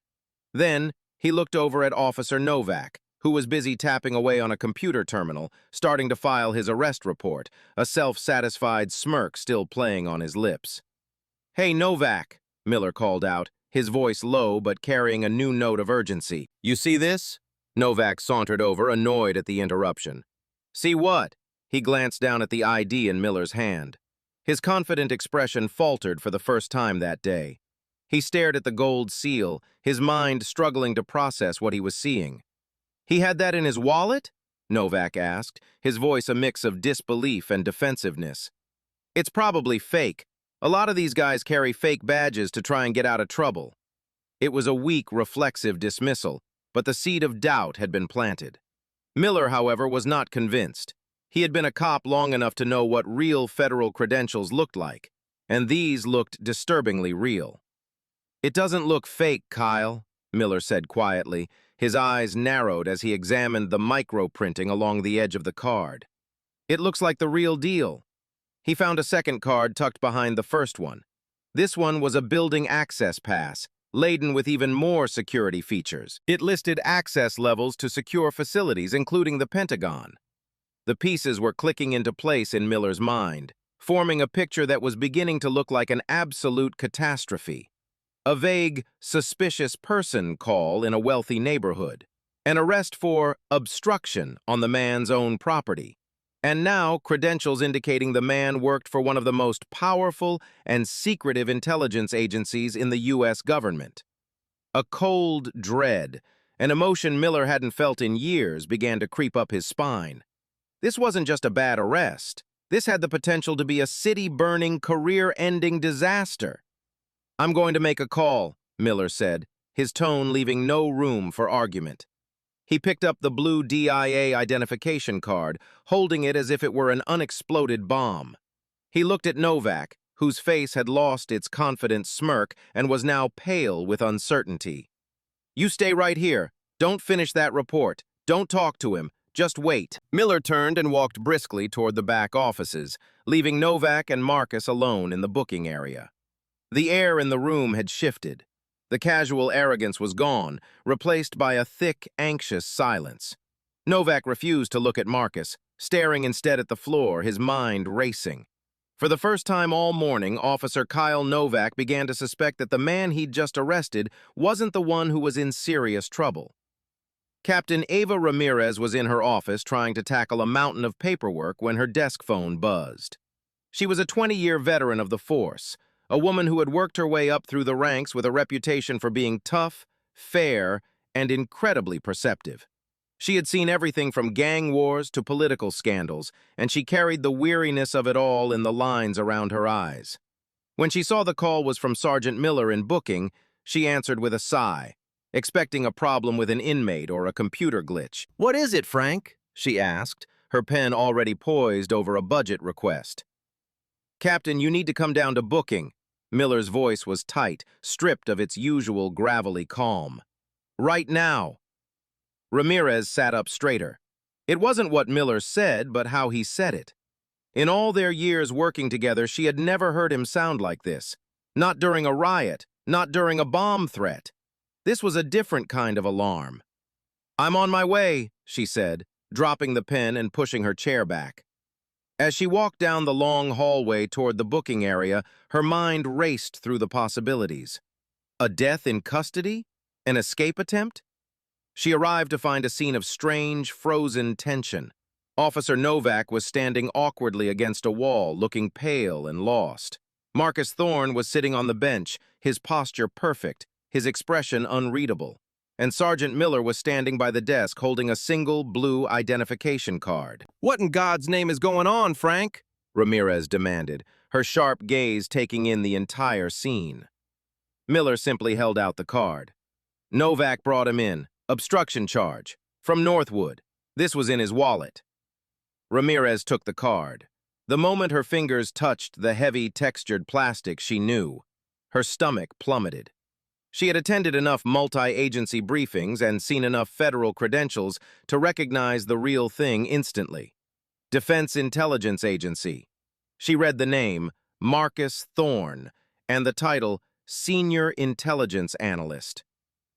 Then, he looked over at Officer Novak, who was busy tapping away on a computer terminal, starting to file his arrest report, a self-satisfied smirk still playing on his lips. "Hey, Novak," Miller called out, his voice low but carrying a new note of urgency. "You see this?" Novak sauntered over, annoyed at the interruption. "See what?" He glanced down at the ID in Miller's hand. His confident expression faltered for the first time that day. He stared at the gold seal, his mind struggling to process what he was seeing. "He had that in his wallet?" Novak asked, his voice a mix of disbelief and defensiveness. "It's probably fake. A lot of these guys carry fake badges to try and get out of trouble." It was a weak, reflexive dismissal, but the seed of doubt had been planted. Miller, however, was not convinced. He had been a cop long enough to know what real federal credentials looked like. and these looked disturbingly real. "It doesn't look fake, Kyle," Miller said quietly. His eyes narrowed as he examined the microprinting along the edge of the card. "It looks like the real deal." He found a second card tucked behind the first one. This one was a building access pass, laden with even more security features. It listed access levels to secure facilities, including the Pentagon. The pieces were clicking into place in Miller's mind, forming a picture that was beginning to look like an absolute catastrophe. A vague, suspicious person call in a wealthy neighborhood, an arrest for obstruction on the man's own property, and now credentials indicating the man worked for one of the most powerful and secretive intelligence agencies in the U.S. government. A cold dread, an emotion Miller hadn't felt in years, began to creep up his spine. This wasn't just a bad arrest. This had the potential to be a city-burning, career-ending disaster. "I'm going to make a call," Miller said, his tone leaving no room for argument. He picked up the blue DIA identification card, holding it as if it were an unexploded bomb. He looked at Novak, whose face had lost its confident smirk and was now pale with uncertainty. "You stay right here. Don't finish that report. Don't talk to him. Just wait." Miller turned and walked briskly toward the back offices, leaving Novak and Marcus alone in the booking area. The air in the room had shifted. The casual arrogance was gone, replaced by a thick, anxious silence. Novak refused to look at Marcus, staring instead at the floor, his mind racing. For the first time all morning, Officer Kyle Novak began to suspect that the man he'd just arrested wasn't the one who was in serious trouble. Captain Ava Ramirez was in her office trying to tackle a mountain of paperwork when her desk phone buzzed. She was a 20-year veteran of the force, a woman who had worked her way up through the ranks with a reputation for being tough, fair, and incredibly perceptive. She had seen everything from gang wars to political scandals, and she carried the weariness of it all in the lines around her eyes. When she saw the call was from Sergeant Miller in booking, she answered with a sigh, expecting a problem with an inmate or a computer glitch. "What is it, Frank?" she asked, her pen already poised over a budget request. "Captain, you need to come down to booking." Miller's voice was tight, stripped of its usual gravelly calm. "Right now." Ramirez sat up straighter. It wasn't what Miller said, but how he said it. In all their years working together, she had never heard him sound like this. Not during a riot, not during a bomb threat. This was a different kind of alarm. "I'm on my way," she said, dropping the pen and pushing her chair back. As she walked down the long hallway toward the booking area, her mind raced through the possibilities. A death in custody? An escape attempt? She arrived to find a scene of strange, frozen tension. Officer Novak was standing awkwardly against a wall, looking pale and lost. Marcus Thorne was sitting on the bench, his posture perfect, his expression unreadable. And Sergeant Miller was standing by the desk holding a single blue identification card. "What in God's name is going on, Frank?" Ramirez demanded, her sharp gaze taking in the entire scene. Miller simply held out the card. Novak brought him in. Obstruction charge. From Northwood. This was in his wallet. Ramirez took the card. The moment her fingers touched the heavy, textured plastic, she knew. Her stomach plummeted. She had attended enough multi-agency briefings and seen enough federal credentials to recognize the real thing instantly. Defense Intelligence Agency. She read the name, Marcus Thorne, and the title, Senior Intelligence Analyst.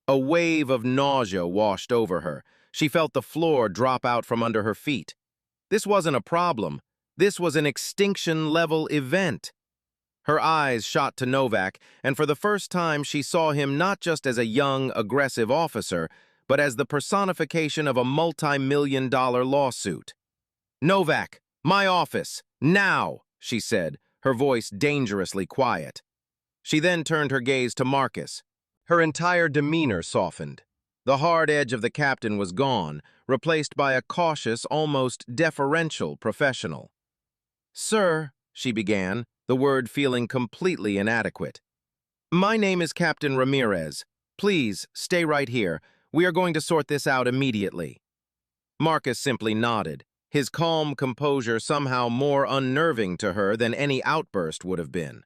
A wave of nausea washed over her. She felt the floor drop out from under her feet. This wasn't a problem. This was an extinction-level event. Her eyes shot to Novak, and for the first time she saw him not just as a young, aggressive officer, but as the personification of a multi-million-dollar lawsuit. "Novak, my office, now," she said, her voice dangerously quiet. She then turned her gaze to Marcus. Her entire demeanor softened. The hard edge of the captain was gone, replaced by a cautious, almost deferential professional. "Sir," she began, the word feeling completely inadequate. "My name is Captain Ramirez. Please, stay right here. We are going to sort this out immediately." Marcus simply nodded, his calm composure somehow more unnerving to her than any outburst would have been.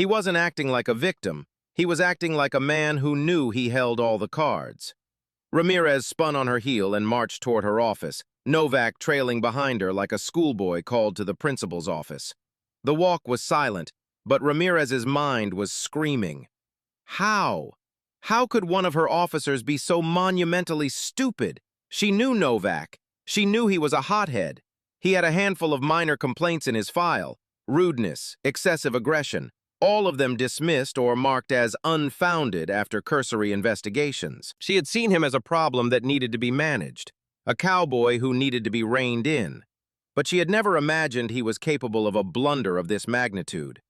He wasn't acting like a victim. He was acting like a man who knew he held all the cards. Ramirez spun on her heel and marched toward her office, Novak trailing behind her like a schoolboy called to the principal's office. The walk was silent, but Ramirez's mind was screaming. How? How could one of her officers be so monumentally stupid? She knew Novak. She knew he was a hothead. He had a handful of minor complaints in his file: rudeness, excessive aggression, all of them dismissed or marked as unfounded after cursory investigations. She had seen him as a problem that needed to be managed, a cowboy who needed to be reined in. But she had never imagined he was capable of a blunder of this magnitude.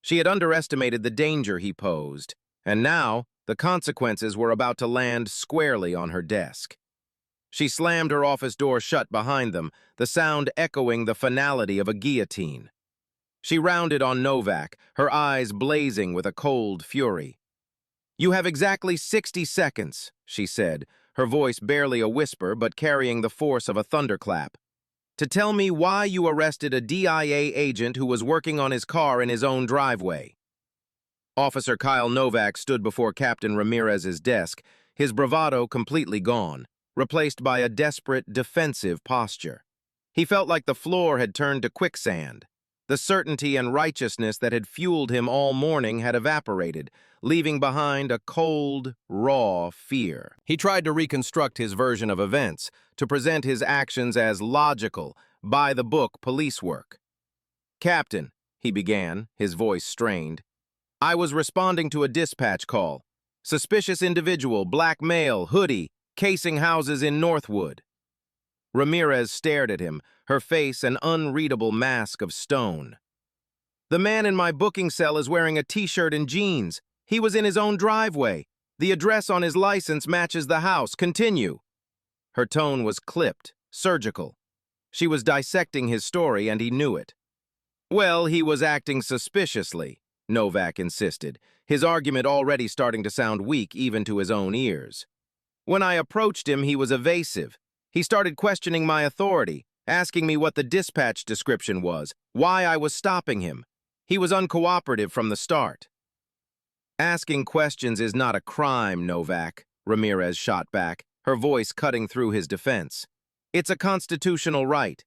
She had underestimated the danger he posed, and now the consequences were about to land squarely on her desk. She slammed her office door shut behind them, the sound echoing the finality of a guillotine. She rounded on Novak, her eyes blazing with a cold fury. "You have exactly 60 seconds, she said, her voice barely a whisper but carrying the force of a thunderclap, "to tell me why you arrested a DIA agent who was working on his car in his own driveway." Officer Kyle Novak stood before Captain Ramirez's desk, his bravado completely gone, replaced by a desperate, defensive posture. He felt like the floor had turned to quicksand. The certainty and righteousness that had fueled him all morning had evaporated, leaving behind a cold, raw fear. He tried to reconstruct his version of events, to present his actions as logical, by-the-book police work. "Captain," he began, his voice strained, "I was responding to a dispatch call. Suspicious individual, black male, hoodie, casing houses in Northwood." Ramirez stared at him, her face an unreadable mask of stone. "The man in my booking cell is wearing a t-shirt and jeans. He was in his own driveway. The address on his license matches the house. Continue." Her tone was clipped, surgical. She was dissecting his story, and he knew it. "Well, he was acting suspiciously," Novak insisted, his argument already starting to sound weak even to his own ears. "When I approached him, he was evasive. He started questioning my authority, asking me what the dispatch description was, why I was stopping him. He was uncooperative from the start." "Asking questions is not a crime, Novak," Ramirez shot back, her voice cutting through his defense. "It's a constitutional right.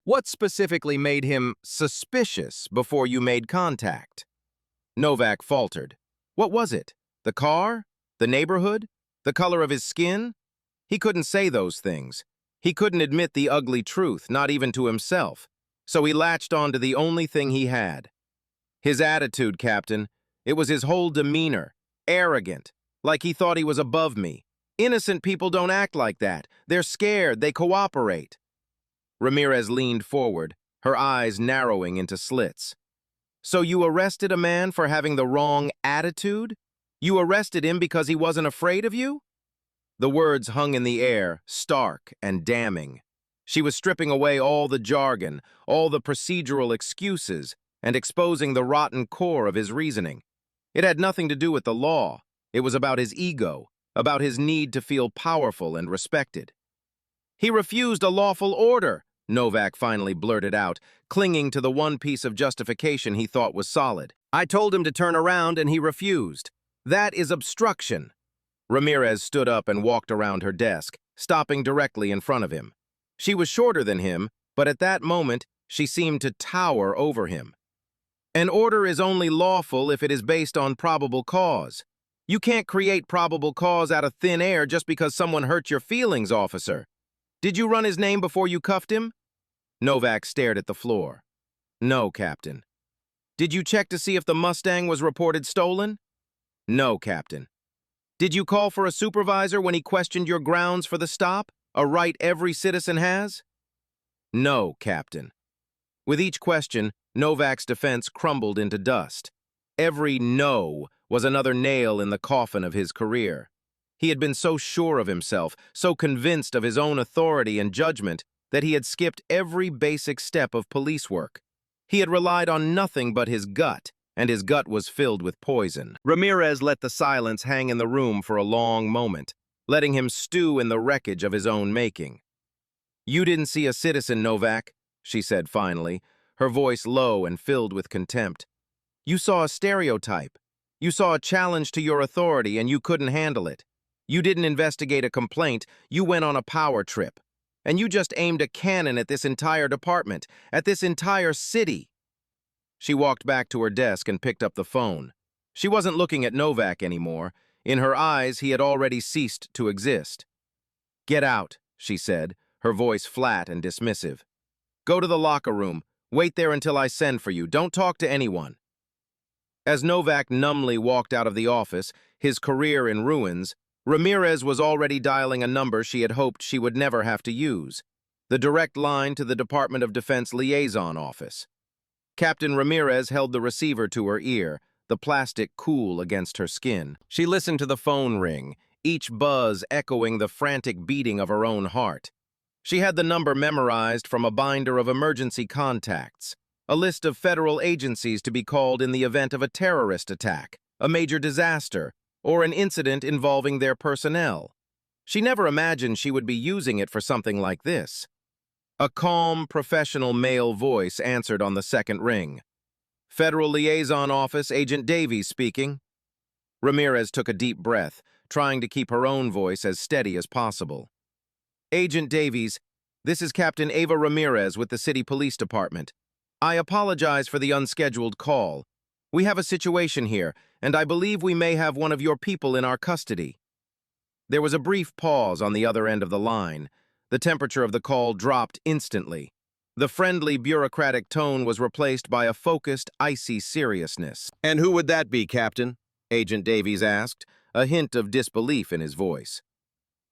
What specifically made him suspicious before you made contact?" Novak faltered. What was it? The car? The neighborhood? The color of his skin? He couldn't say those things. He couldn't admit the ugly truth, not even to himself. So he latched on to the only thing he had. "His attitude, Captain. It was his whole demeanor. Arrogant. Like he thought he was above me. Innocent people don't act like that. They're scared. They cooperate." Ramirez leaned forward, her eyes narrowing into slits. "So you arrested a man for having the wrong attitude? You arrested him because he wasn't afraid of you?" The words hung in the air, stark and damning. She was stripping away all the jargon, all the procedural excuses, and exposing the rotten core of his reasoning. It had nothing to do with the law. It was about his ego, about his need to feel powerful and respected. "He refused a lawful order," Novak finally blurted out, clinging to the one piece of justification he thought was solid. "I told him to turn around and he refused. That is obstruction." Ramirez stood up and walked around her desk, stopping directly in front of him. She was shorter than him, but at that moment, she seemed to tower over him. "An order is only lawful if it is based on probable cause. You can't create probable cause out of thin air just because someone hurt your feelings, officer. Did you run his name before you cuffed him?" Novak stared at the floor. "No, Captain." "Did you check to see if the Mustang was reported stolen?" "No, Captain." "Did you call for a supervisor when he questioned your grounds for the stop, a right every citizen has?" "No, Captain." With each question, Novak's defense crumbled into dust. Every no was another nail in the coffin of his career. He had been so sure of himself, so convinced of his own authority and judgment, that he had skipped every basic step of police work. He had relied on nothing but his gut, and his gut was filled with poison. Ramirez let the silence hang in the room for a long moment, letting him stew in the wreckage of his own making. "You didn't see a citizen, Novak," she said finally, her voice low and filled with contempt. You saw a stereotype. You saw a challenge to your authority and you couldn't handle it. You didn't investigate a complaint, you went on a power trip. And you just aimed a cannon at this entire department, at this entire city. She walked back to her desk and picked up the phone. She wasn't looking at Novak anymore. In her eyes, he had already ceased to exist. "Get out," she said, her voice flat and dismissive. "Go to the locker room. Wait there until I send for you. Don't talk to anyone." As Novak numbly walked out of the office, his career in ruins, Ramirez was already dialing a number she had hoped she would never have to use, the direct line to the Department of Defense liaison office. Captain Ramirez held the receiver to her ear, the plastic cool against her skin. She listened to the phone ring, each buzz echoing the frantic beating of her own heart. She had the number memorized from a binder of emergency contacts, a list of federal agencies to be called in the event of a terrorist attack, a major disaster, or an incident involving their personnel. She never imagined she would be using it for something like this. A calm, professional male voice answered on the second ring. "Federal Liaison Office, Agent Davies speaking." Ramirez took a deep breath, trying to keep her own voice as steady as possible. "Agent Davies, this is Captain Ava Ramirez with the City Police Department. I apologize for the unscheduled call. We have a situation here, and I believe we may have one of your people in our custody." There was a brief pause on the other end of the line. The temperature of the call dropped instantly. The friendly, bureaucratic tone was replaced by a focused, icy seriousness. "And who would that be, Captain?" Agent Davies asked, a hint of disbelief in his voice.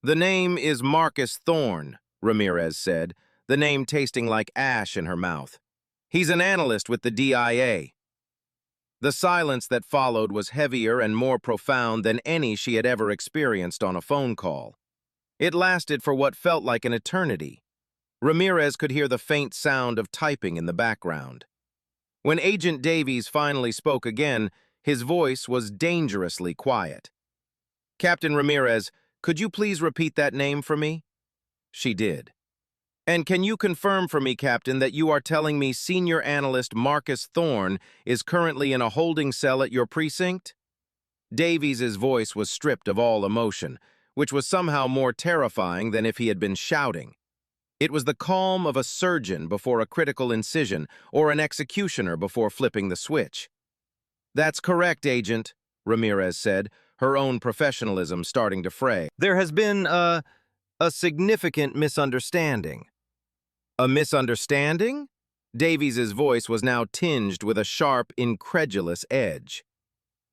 "The name is Marcus Thorne," Ramirez said, the name tasting like ash in her mouth. "He's an analyst with the DIA." The silence that followed was heavier and more profound than any she had ever experienced on a phone call. It lasted for what felt like an eternity. Ramirez could hear the faint sound of typing in the background. When Agent Davies finally spoke again, his voice was dangerously quiet. "Captain Ramirez, could you please repeat that name for me?" She did. "And can you confirm for me, Captain, that you are telling me Senior Analyst Marcus Thorne is currently in a holding cell at your precinct?" Davies's voice was stripped of all emotion, which was somehow more terrifying than if he had been shouting. It was the calm of a surgeon before a critical incision or an executioner before flipping the switch. "That's correct, Agent," Ramirez said, her own professionalism starting to fray. "There has been a significant misunderstanding." "A misunderstanding?" Davies's voice was now tinged with a sharp, incredulous edge.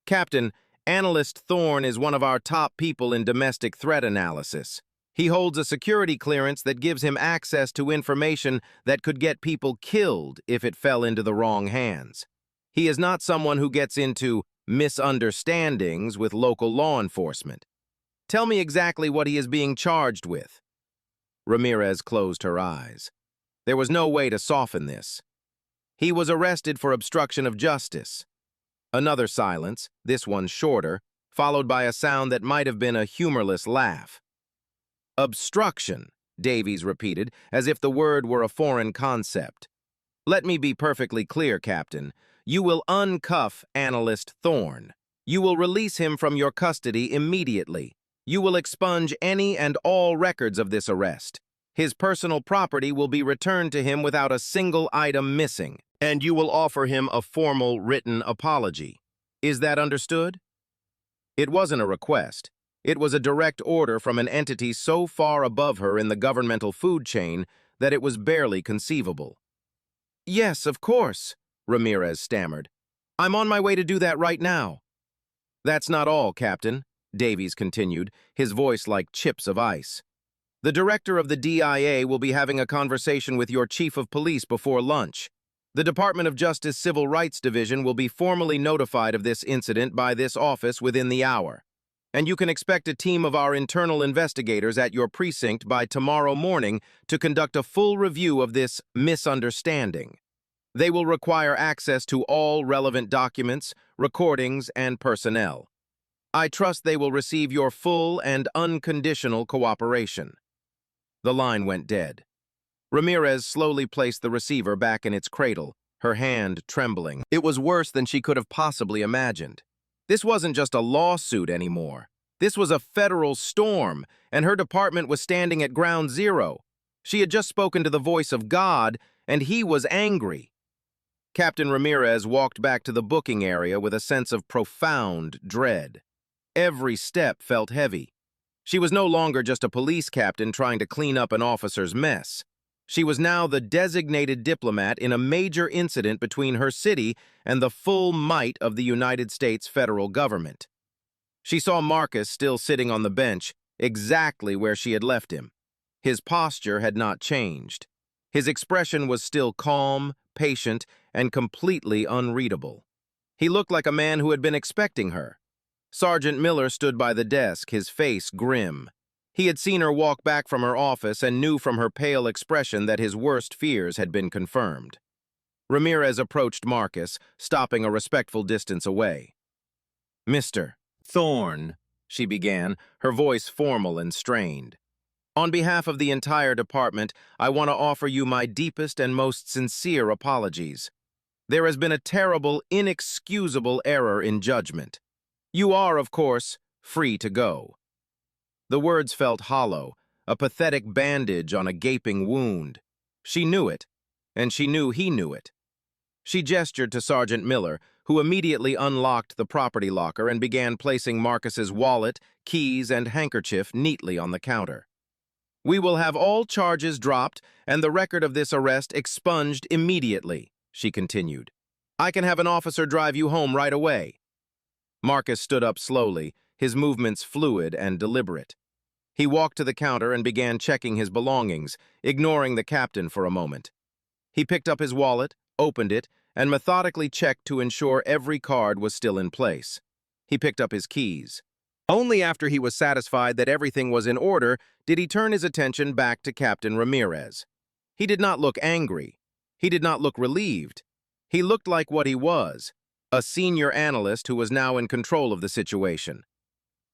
"Captain, Analyst Thorne is one of our top people in domestic threat analysis. He holds a security clearance that gives him access to information that could get people killed if it fell into the wrong hands. He is not someone who gets into misunderstandings with local law enforcement. Tell me exactly what he is being charged with." Ramirez closed her eyes. There was no way to soften this. "He was arrested for obstruction of justice." Another silence, this one shorter, followed by a sound that might have been a humorless laugh. "Obstruction," Davies repeated, as if the word were a foreign concept. "Let me be perfectly clear, Captain. You will uncuff Analyst Thorne. You will release him from your custody immediately. You will expunge any and all records of this arrest. His personal property will be returned to him without a single item missing, and you will offer him a formal written apology. Is that understood?" It wasn't a request. It was a direct order from an entity so far above her in the governmental food chain that it was barely conceivable. "Yes, of course," Ramirez stammered. "I'm on my way to do that right now." "That's not all, Captain," Davies continued, his voice like chips of ice. "The director of the DIA will be having a conversation with your chief of police before lunch. The Department of Justice Civil Rights Division will be formally notified of this incident by this office within the hour. And you can expect a team of our internal investigators at your precinct by tomorrow morning to conduct a full review of this misunderstanding. They will require access to all relevant documents, recordings, and personnel. I trust they will receive your full and unconditional cooperation." The line went dead. Ramirez slowly placed the receiver back in its cradle, her hand trembling. It was worse than she could have possibly imagined. This wasn't just a lawsuit anymore. This was a federal storm, and her department was standing at ground zero. She had just spoken to the voice of God, and he was angry. Captain Ramirez walked back to the booking area with a sense of profound dread. Every step felt heavy. She was no longer just a police captain trying to clean up an officer's mess. She was now the designated diplomat in a major incident between her city and the full might of the United States federal government. She saw Marcus still sitting on the bench, exactly where she had left him. His posture had not changed. His expression was still calm, patient, and completely unreadable. He looked like a man who had been expecting her. Sergeant Miller stood by the desk, his face grim. He had seen her walk back from her office and knew from her pale expression that his worst fears had been confirmed. Ramirez approached Marcus, stopping a respectful distance away. "Mr. Thorne," she began, her voice formal and strained. "On behalf of the entire department, I want to offer you my deepest and most sincere apologies. There has been a terrible, inexcusable error in judgment. You are, of course, free to go." The words felt hollow, a pathetic bandage on a gaping wound. She knew it, and she knew he knew it. She gestured to Sergeant Miller, who immediately unlocked the property locker and began placing Marcus's wallet, keys, and handkerchief neatly on the counter. "We will have all charges dropped and the record of this arrest expunged immediately," she continued. "I can have an officer drive you home right away." Marcus stood up slowly, his movements fluid and deliberate. He walked to the counter and began checking his belongings, ignoring the captain for a moment. He picked up his wallet, opened it, and methodically checked to ensure every card was still in place. He picked up his keys. Only after he was satisfied that everything was in order did he turn his attention back to Captain Ramirez. He did not look angry. He did not look relieved. He looked like what he was, a senior analyst who was now in control of the situation.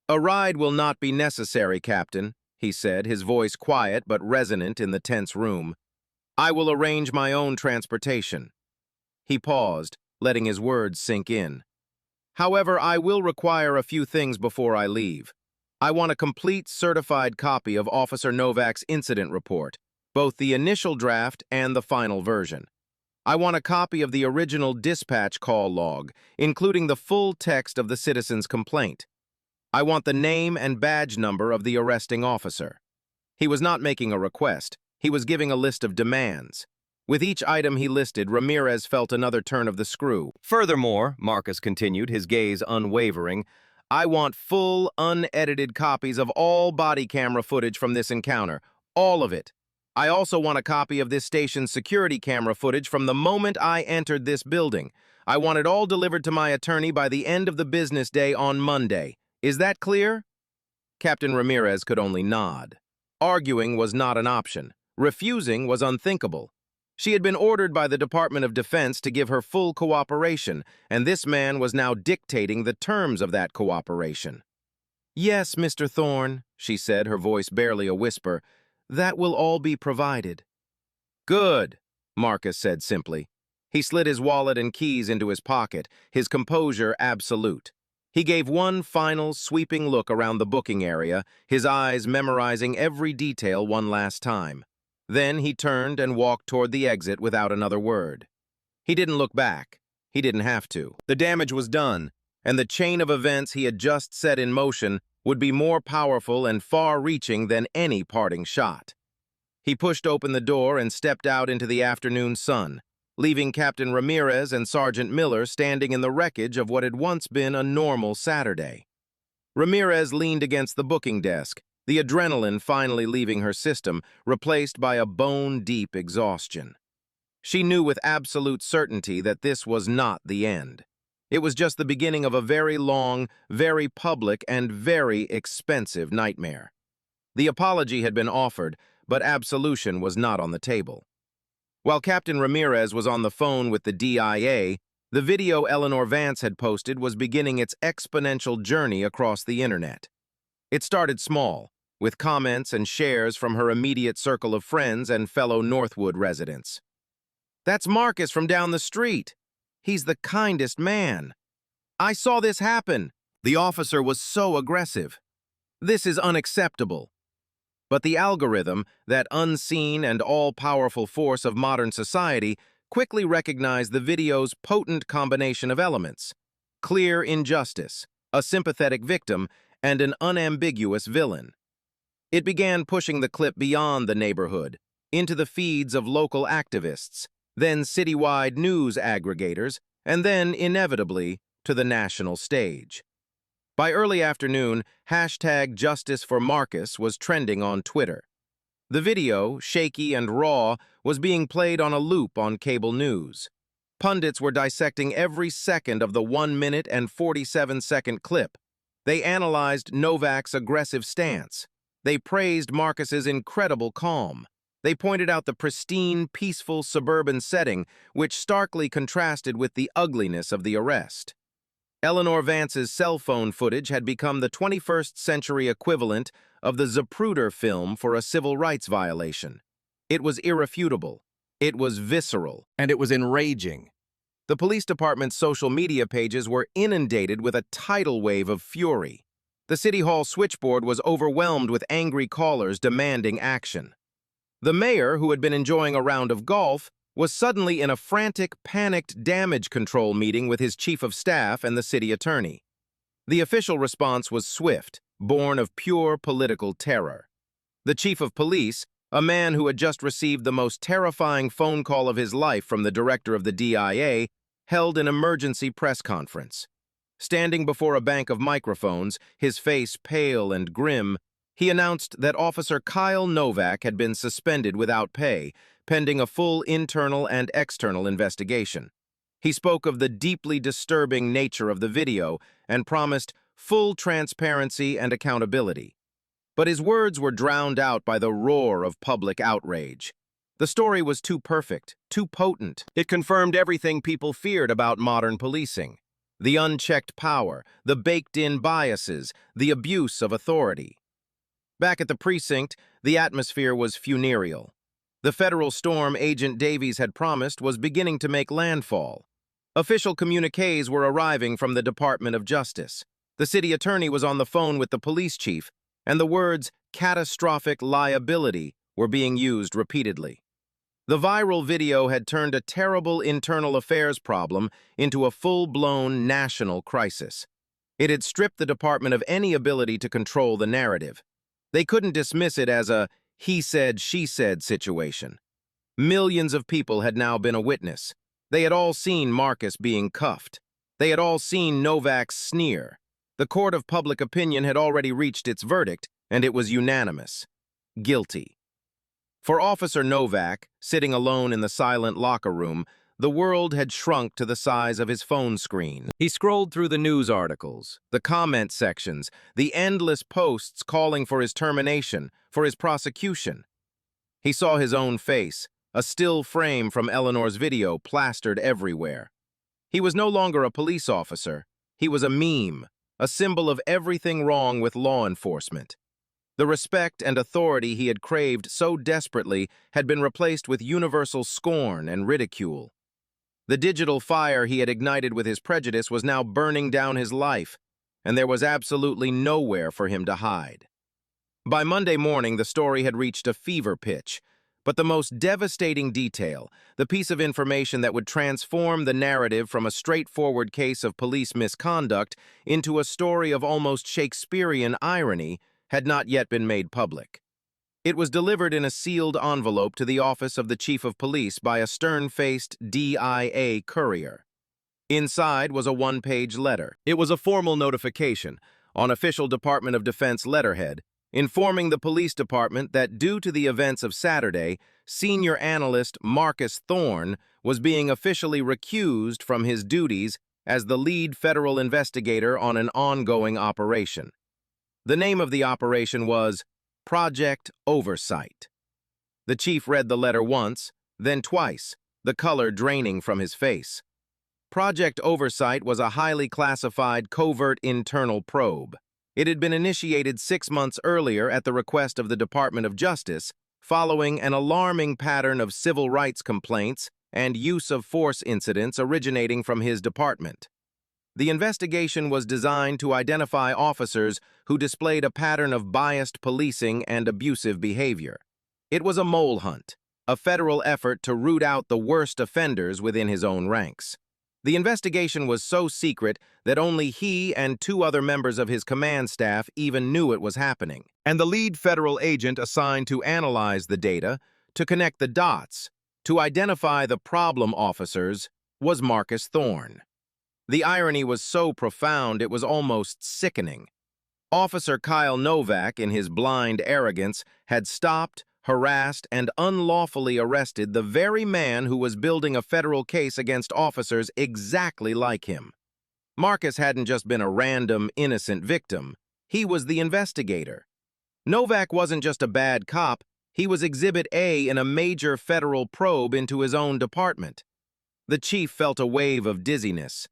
"A ride will not be necessary, Captain," he said, his voice quiet but resonant in the tense room. "I will arrange my own transportation." He paused, letting his words sink in. "However, I will require a few things before I leave. I want a complete certified copy of Officer Novak's incident report, both the initial draft and the final version. I want a copy of the original dispatch call log, including the full text of the citizen's complaint. I want the name and badge number of the arresting officer." He was not making a request. He was giving a list of demands. With each item he listed, Ramirez felt another turn of the screw. "Furthermore," Marcus continued, his gaze unwavering, "I want full, unedited copies of all body camera footage from this encounter. All of it. I also want a copy of this station's security camera footage from the moment I entered this building. I want it all delivered to my attorney by the end of the business day on Monday. Is that clear?" Captain Ramirez could only nod. Arguing was not an option. Refusing was unthinkable. She had been ordered by the Department of Defense to give her full cooperation, and this man was now dictating the terms of that cooperation. "Yes, Mr. Thorne," she said, her voice barely a whisper, "that will all be provided." "Good," Marcus said simply. He slid his wallet and keys into his pocket, his composure absolute. He gave one final, sweeping look around the booking area, his eyes memorizing every detail one last time. Then he turned and walked toward the exit without another word. He didn't look back. He didn't have to. The damage was done, and the chain of events he had just set in motion would be more powerful and far-reaching than any parting shot. He pushed open the door and stepped out into the afternoon sun, leaving Captain Ramirez and Sergeant Miller standing in the wreckage of what had once been a normal Saturday. Ramirez leaned against the booking desk, the adrenaline finally leaving her system, replaced by a bone-deep exhaustion. She knew with absolute certainty that this was not the end. It was just the beginning of a very long, very public, and very expensive nightmare. The apology had been offered, but absolution was not on the table. While Captain Ramirez was on the phone with the DIA, the video Eleanor Vance had posted was beginning its exponential journey across the internet. It started small, with comments and shares from her immediate circle of friends and fellow Northwood residents. That's Marcus from down the street. He's the kindest man. I saw this happen. The officer was so aggressive. This is unacceptable. But the algorithm, that unseen and all-powerful force of modern society, quickly recognized the video's potent combination of elements: clear injustice, a sympathetic victim, and an unambiguous villain. It began pushing the clip beyond the neighborhood, into the feeds of local activists, then citywide news aggregators, and then, inevitably, to the national stage. By early afternoon, #JusticeForMarcus was trending on Twitter. The video, shaky and raw, was being played on a loop on cable news. Pundits were dissecting every second of the 1-minute and 47-second clip. They analyzed Novak's aggressive stance. They praised Marcus's incredible calm. They pointed out the pristine, peaceful suburban setting, which starkly contrasted with the ugliness of the arrest. Eleanor Vance's cell phone footage had become the 21st century equivalent of the Zapruder film for a civil rights violation. It was irrefutable. It was visceral. And it was enraging. The police department's social media pages were inundated with a tidal wave of fury. The City Hall switchboard was overwhelmed with angry callers demanding action. The mayor, who had been enjoying a round of golf, was suddenly in a frantic, panicked damage control meeting with his chief of staff and the city attorney. The official response was swift, born of pure political terror. The chief of police, a man who had just received the most terrifying phone call of his life from the director of the DIA, held an emergency press conference. Standing before a bank of microphones, his face pale and grim, he announced that Officer Kyle Novak had been suspended without pay, pending a full internal and external investigation. He spoke of the deeply disturbing nature of the video and promised full transparency and accountability. But his words were drowned out by the roar of public outrage. The story was too perfect, too potent. It confirmed everything people feared about modern policing: the unchecked power, the baked-in biases, the abuse of authority. Back at the precinct, the atmosphere was funereal. The federal storm Agent Davies had promised was beginning to make landfall. Official communiques were arriving from the Department of Justice. The city attorney was on the phone with the police chief, and the words "catastrophic liability" were being used repeatedly. The viral video had turned a terrible internal affairs problem into a full-blown national crisis. It had stripped the department of any ability to control the narrative. They couldn't dismiss it as a he said, she said situation. Millions of people had now been a witness. They had all seen Marcus being cuffed. They had all seen Novak's sneer. The court of public opinion had already reached its verdict, and it was unanimous: guilty. For Officer Novak, sitting alone in the silent locker room, the world had shrunk to the size of his phone screen. He scrolled through the news articles, the comment sections, the endless posts calling for his termination, for his prosecution. He saw his own face, a still frame from Eleanor's video plastered everywhere. He was no longer a police officer. He was a meme, a symbol of everything wrong with law enforcement. The respect and authority he had craved so desperately had been replaced with universal scorn and ridicule. The digital fire he had ignited with his prejudice was now burning down his life, and there was absolutely nowhere for him to hide. By Monday morning, the story had reached a fever pitch, but the most devastating detail, the piece of information that would transform the narrative from a straightforward case of police misconduct into a story of almost Shakespearean irony, had not yet been made public. It was delivered in a sealed envelope to the office of the chief of police by a stern-faced DIA courier. Inside was a one-page letter. It was a formal notification, on official Department of Defense letterhead, informing the police department that due to the events of Saturday, senior analyst Marcus Thorne was being officially recused from his duties as the lead federal investigator on an ongoing operation. The name of the operation was Project Oversight. The chief read the letter once, then twice, the color draining from his face. Project Oversight was a highly classified covert internal probe. It had been initiated 6 months earlier at the request of the Department of Justice, following an alarming pattern of civil rights complaints and use of force incidents originating from his department. The investigation was designed to identify officers who displayed a pattern of biased policing and abusive behavior. It was a mole hunt, a federal effort to root out the worst offenders within his own ranks. The investigation was so secret that only he and 2 other members of his command staff even knew it was happening. And the lead federal agent assigned to analyze the data, to connect the dots, to identify the problem officers, was Marcus Thorne. The irony was so profound it was almost sickening. Officer Kyle Novak, in his blind arrogance, had stopped, harassed, and unlawfully arrested the very man who was building a federal case against officers exactly like him. Marcus hadn't just been a random, innocent victim. He was the investigator. Novak wasn't just a bad cop, he was Exhibit A in a major federal probe into his own department. The chief felt a wave of dizziness.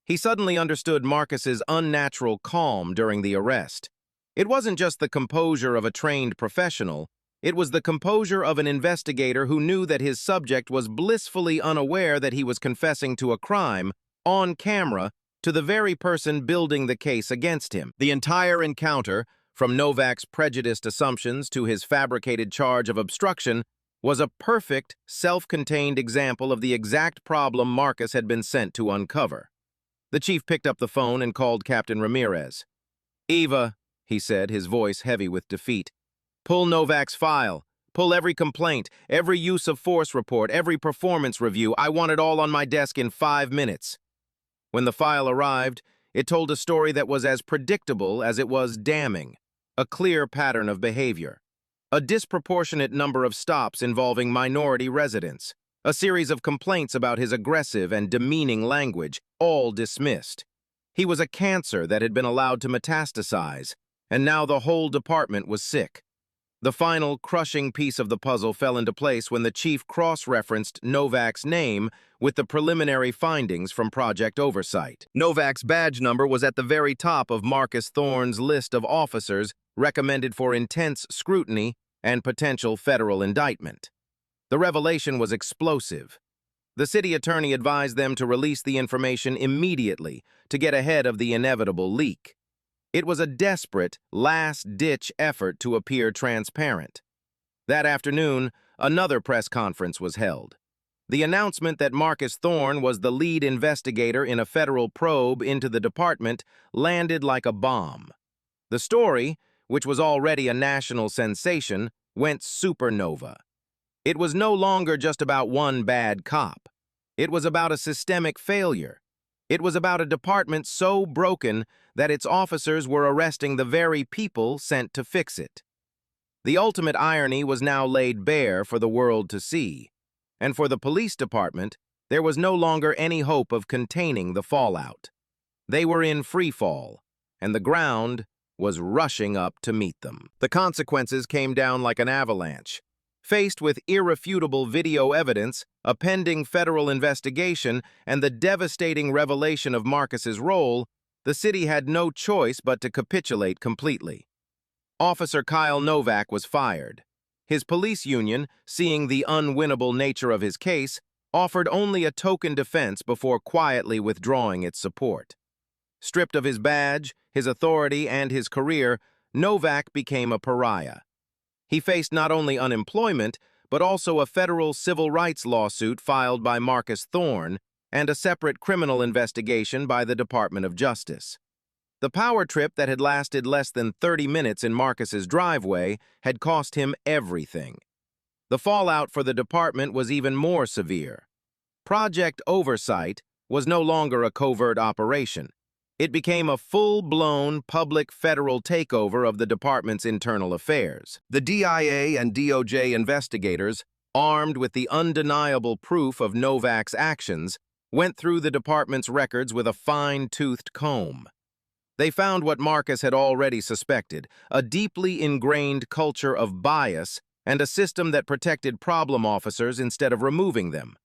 He suddenly understood Marcus's unnatural calm during the arrest. It wasn't just the composure of a trained professional, it was the composure of an investigator who knew that his subject was blissfully unaware that he was confessing to a crime, on camera, to the very person building the case against him. The entire encounter, from Novak's prejudiced assumptions to his fabricated charge of obstruction, was a perfect, self-contained example of the exact problem Marcus had been sent to uncover. The chief picked up the phone and called Captain Ramirez. "Eva," he said, his voice heavy with defeat, "pull Novak's file. Pull every complaint, every use of force report, every performance review. I want it all on my desk in 5 minutes." When the file arrived, it told a story that was as predictable as it was damning. A clear pattern of behavior. A disproportionate number of stops involving minority residents. A series of complaints about his aggressive and demeaning language, all dismissed. He was a cancer that had been allowed to metastasize, and now the whole department was sick. The final, crushing piece of the puzzle fell into place when the chief cross-referenced Novak's name with the preliminary findings from Project Oversight. Novak's badge number was at the very top of Marcus Thorne's list of officers recommended for intense scrutiny and potential federal indictment. The revelation was explosive. The city attorney advised them to release the information immediately to get ahead of the inevitable leak. It was a desperate, last-ditch effort to appear transparent. That afternoon, another press conference was held. The announcement that Marcus Thorne was the lead investigator in a federal probe into the department landed like a bomb. The story, which was already a national sensation, went supernova. It was no longer just about one bad cop. It was about a systemic failure. It was about a department so broken that its officers were arresting the very people sent to fix it. The ultimate irony was now laid bare for the world to see, and for the police department, there was no longer any hope of containing the fallout. They were in free fall, and the ground was rushing up to meet them. The consequences came down like an avalanche. Faced with irrefutable video evidence, a pending federal investigation, and the devastating revelation of Marcus's role, the city had no choice but to capitulate completely. Officer Kyle Novak was fired. His police union, seeing the unwinnable nature of his case, offered only a token defense before quietly withdrawing its support. Stripped of his badge, his authority, and his career, Novak became a pariah. He faced not only unemployment, but also a federal civil rights lawsuit filed by Marcus Thorne and a separate criminal investigation by the Department of Justice. The power trip that had lasted less than 30 minutes in Marcus's driveway had cost him everything. The fallout for the department was even more severe. Project Oversight was no longer a covert operation. It became a full-blown public federal takeover of the department's internal affairs. The DIA and DOJ investigators, armed with the undeniable proof of Novak's actions, went through the department's records with a fine-toothed comb. They found what Marcus had already suspected, a deeply ingrained culture of bias and a system that protected problem officers instead of removing them.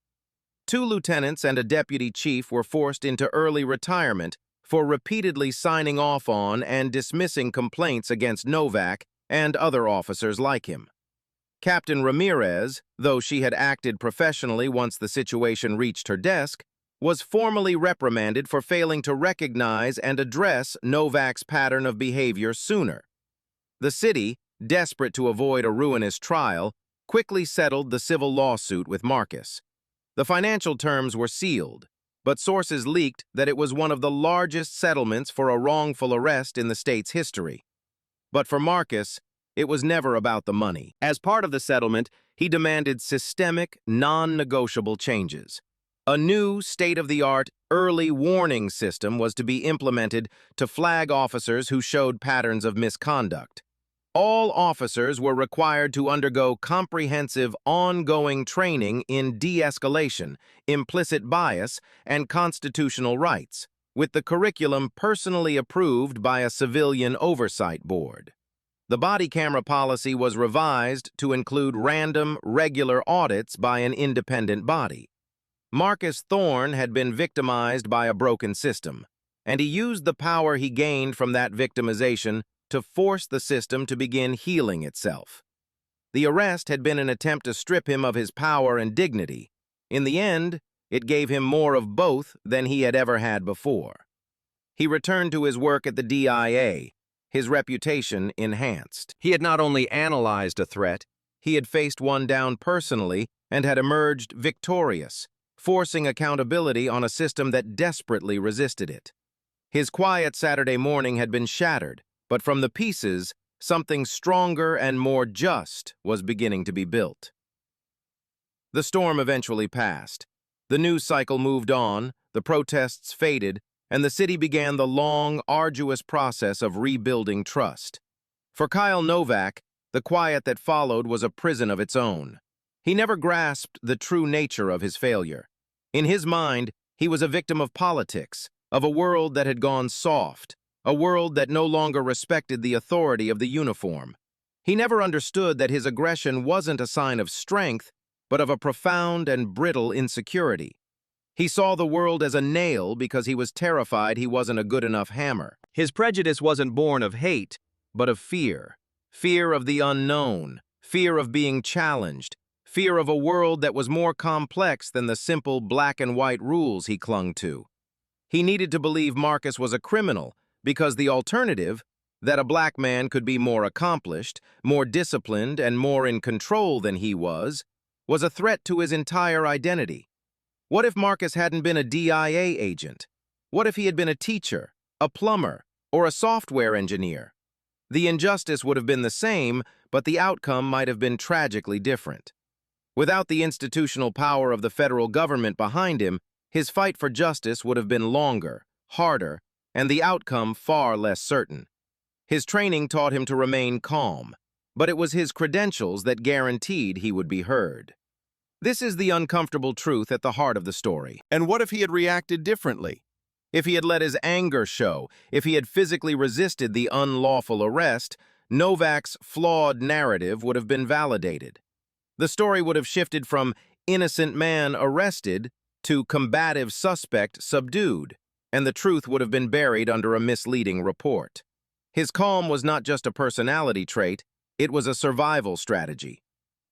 2 lieutenants and a deputy chief were forced into early retirement for repeatedly signing off on and dismissing complaints against Novak and other officers like him. Captain Ramirez, though she had acted professionally once the situation reached her desk, was formally reprimanded for failing to recognize and address Novak's pattern of behavior sooner. The city, desperate to avoid a ruinous trial, quickly settled the civil lawsuit with Marcus. The financial terms were sealed, but sources leaked that it was one of the largest settlements for a wrongful arrest in the state's history. But for Marcus, it was never about the money. As part of the settlement, he demanded systemic, non-negotiable changes. A new, state-of-the-art early warning system was to be implemented to flag officers who showed patterns of misconduct. All officers were required to undergo comprehensive, ongoing training in de-escalation, implicit bias, and constitutional rights, with the curriculum personally approved by a civilian oversight board. The body camera policy was revised to include random, regular audits by an independent body. Marcus Thorne had been victimized by a broken system, and he used the power he gained from that victimization to force the system to begin healing itself. The arrest had been an attempt to strip him of his power and dignity. In the end, it gave him more of both than he had ever had before. He returned to his work at the DIA, his reputation enhanced. He had not only analyzed a threat, he had faced one down personally and had emerged victorious, forcing accountability on a system that desperately resisted it. His quiet Saturday morning had been shattered, but from the pieces, something stronger and more just was beginning to be built. The storm eventually passed. The news cycle moved on, the protests faded, and the city began the long, arduous process of rebuilding trust. For Kyle Novak, the quiet that followed was a prison of its own. He never grasped the true nature of his failure. In his mind, he was a victim of politics, of a world that had gone soft, a world that no longer respected the authority of the uniform. He never understood that his aggression wasn't a sign of strength, but of a profound and brittle insecurity. He saw the world as a nail because he was terrified he wasn't a good enough hammer. His prejudice wasn't born of hate, but of fear. Fear of the unknown, fear of being challenged, fear of a world that was more complex than the simple black and white rules he clung to. He needed to believe Marcus was a criminal because the alternative, that a black man could be more accomplished, more disciplined, and more in control than he was a threat to his entire identity. What if Marcus hadn't been a DIA agent? What if he had been a teacher, a plumber, or a software engineer? The injustice would have been the same, but the outcome might have been tragically different. Without the institutional power of the federal government behind him, his fight for justice would have been longer, harder, and the outcome far less certain. His training taught him to remain calm, but it was his credentials that guaranteed he would be heard. This is the uncomfortable truth at the heart of the story. And what if he had reacted differently? If he had let his anger show, if he had physically resisted the unlawful arrest, Novak's flawed narrative would have been validated. The story would have shifted from innocent man arrested to combative suspect subdued, and the truth would have been buried under a misleading report. His calm was not just a personality trait, it was a survival strategy.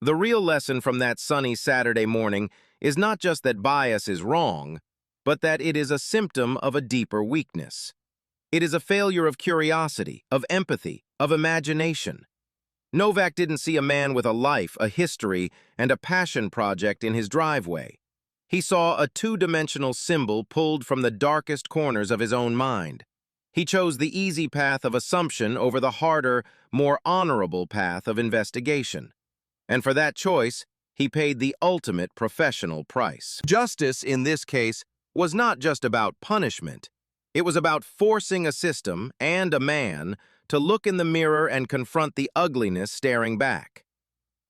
The real lesson from that sunny Saturday morning is not just that bias is wrong, but that it is a symptom of a deeper weakness. It is a failure of curiosity, of empathy, of imagination. Novak didn't see a man with a life, a history, and a passion project in his driveway. He saw a two-dimensional symbol pulled from the darkest corners of his own mind. He chose the easy path of assumption over the harder, more honorable path of investigation. And for that choice, he paid the ultimate professional price. Justice, in this case, was not just about punishment. It was about forcing a system and a man to look in the mirror and confront the ugliness staring back.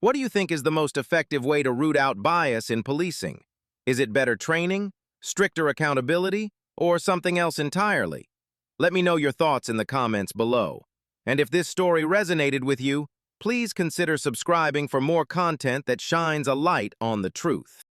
What do you think is the most effective way to root out bias in policing? Is it better training, stricter accountability, or something else entirely? Let me know your thoughts in the comments below. And if this story resonated with you, please consider subscribing for more content that shines a light on the truth.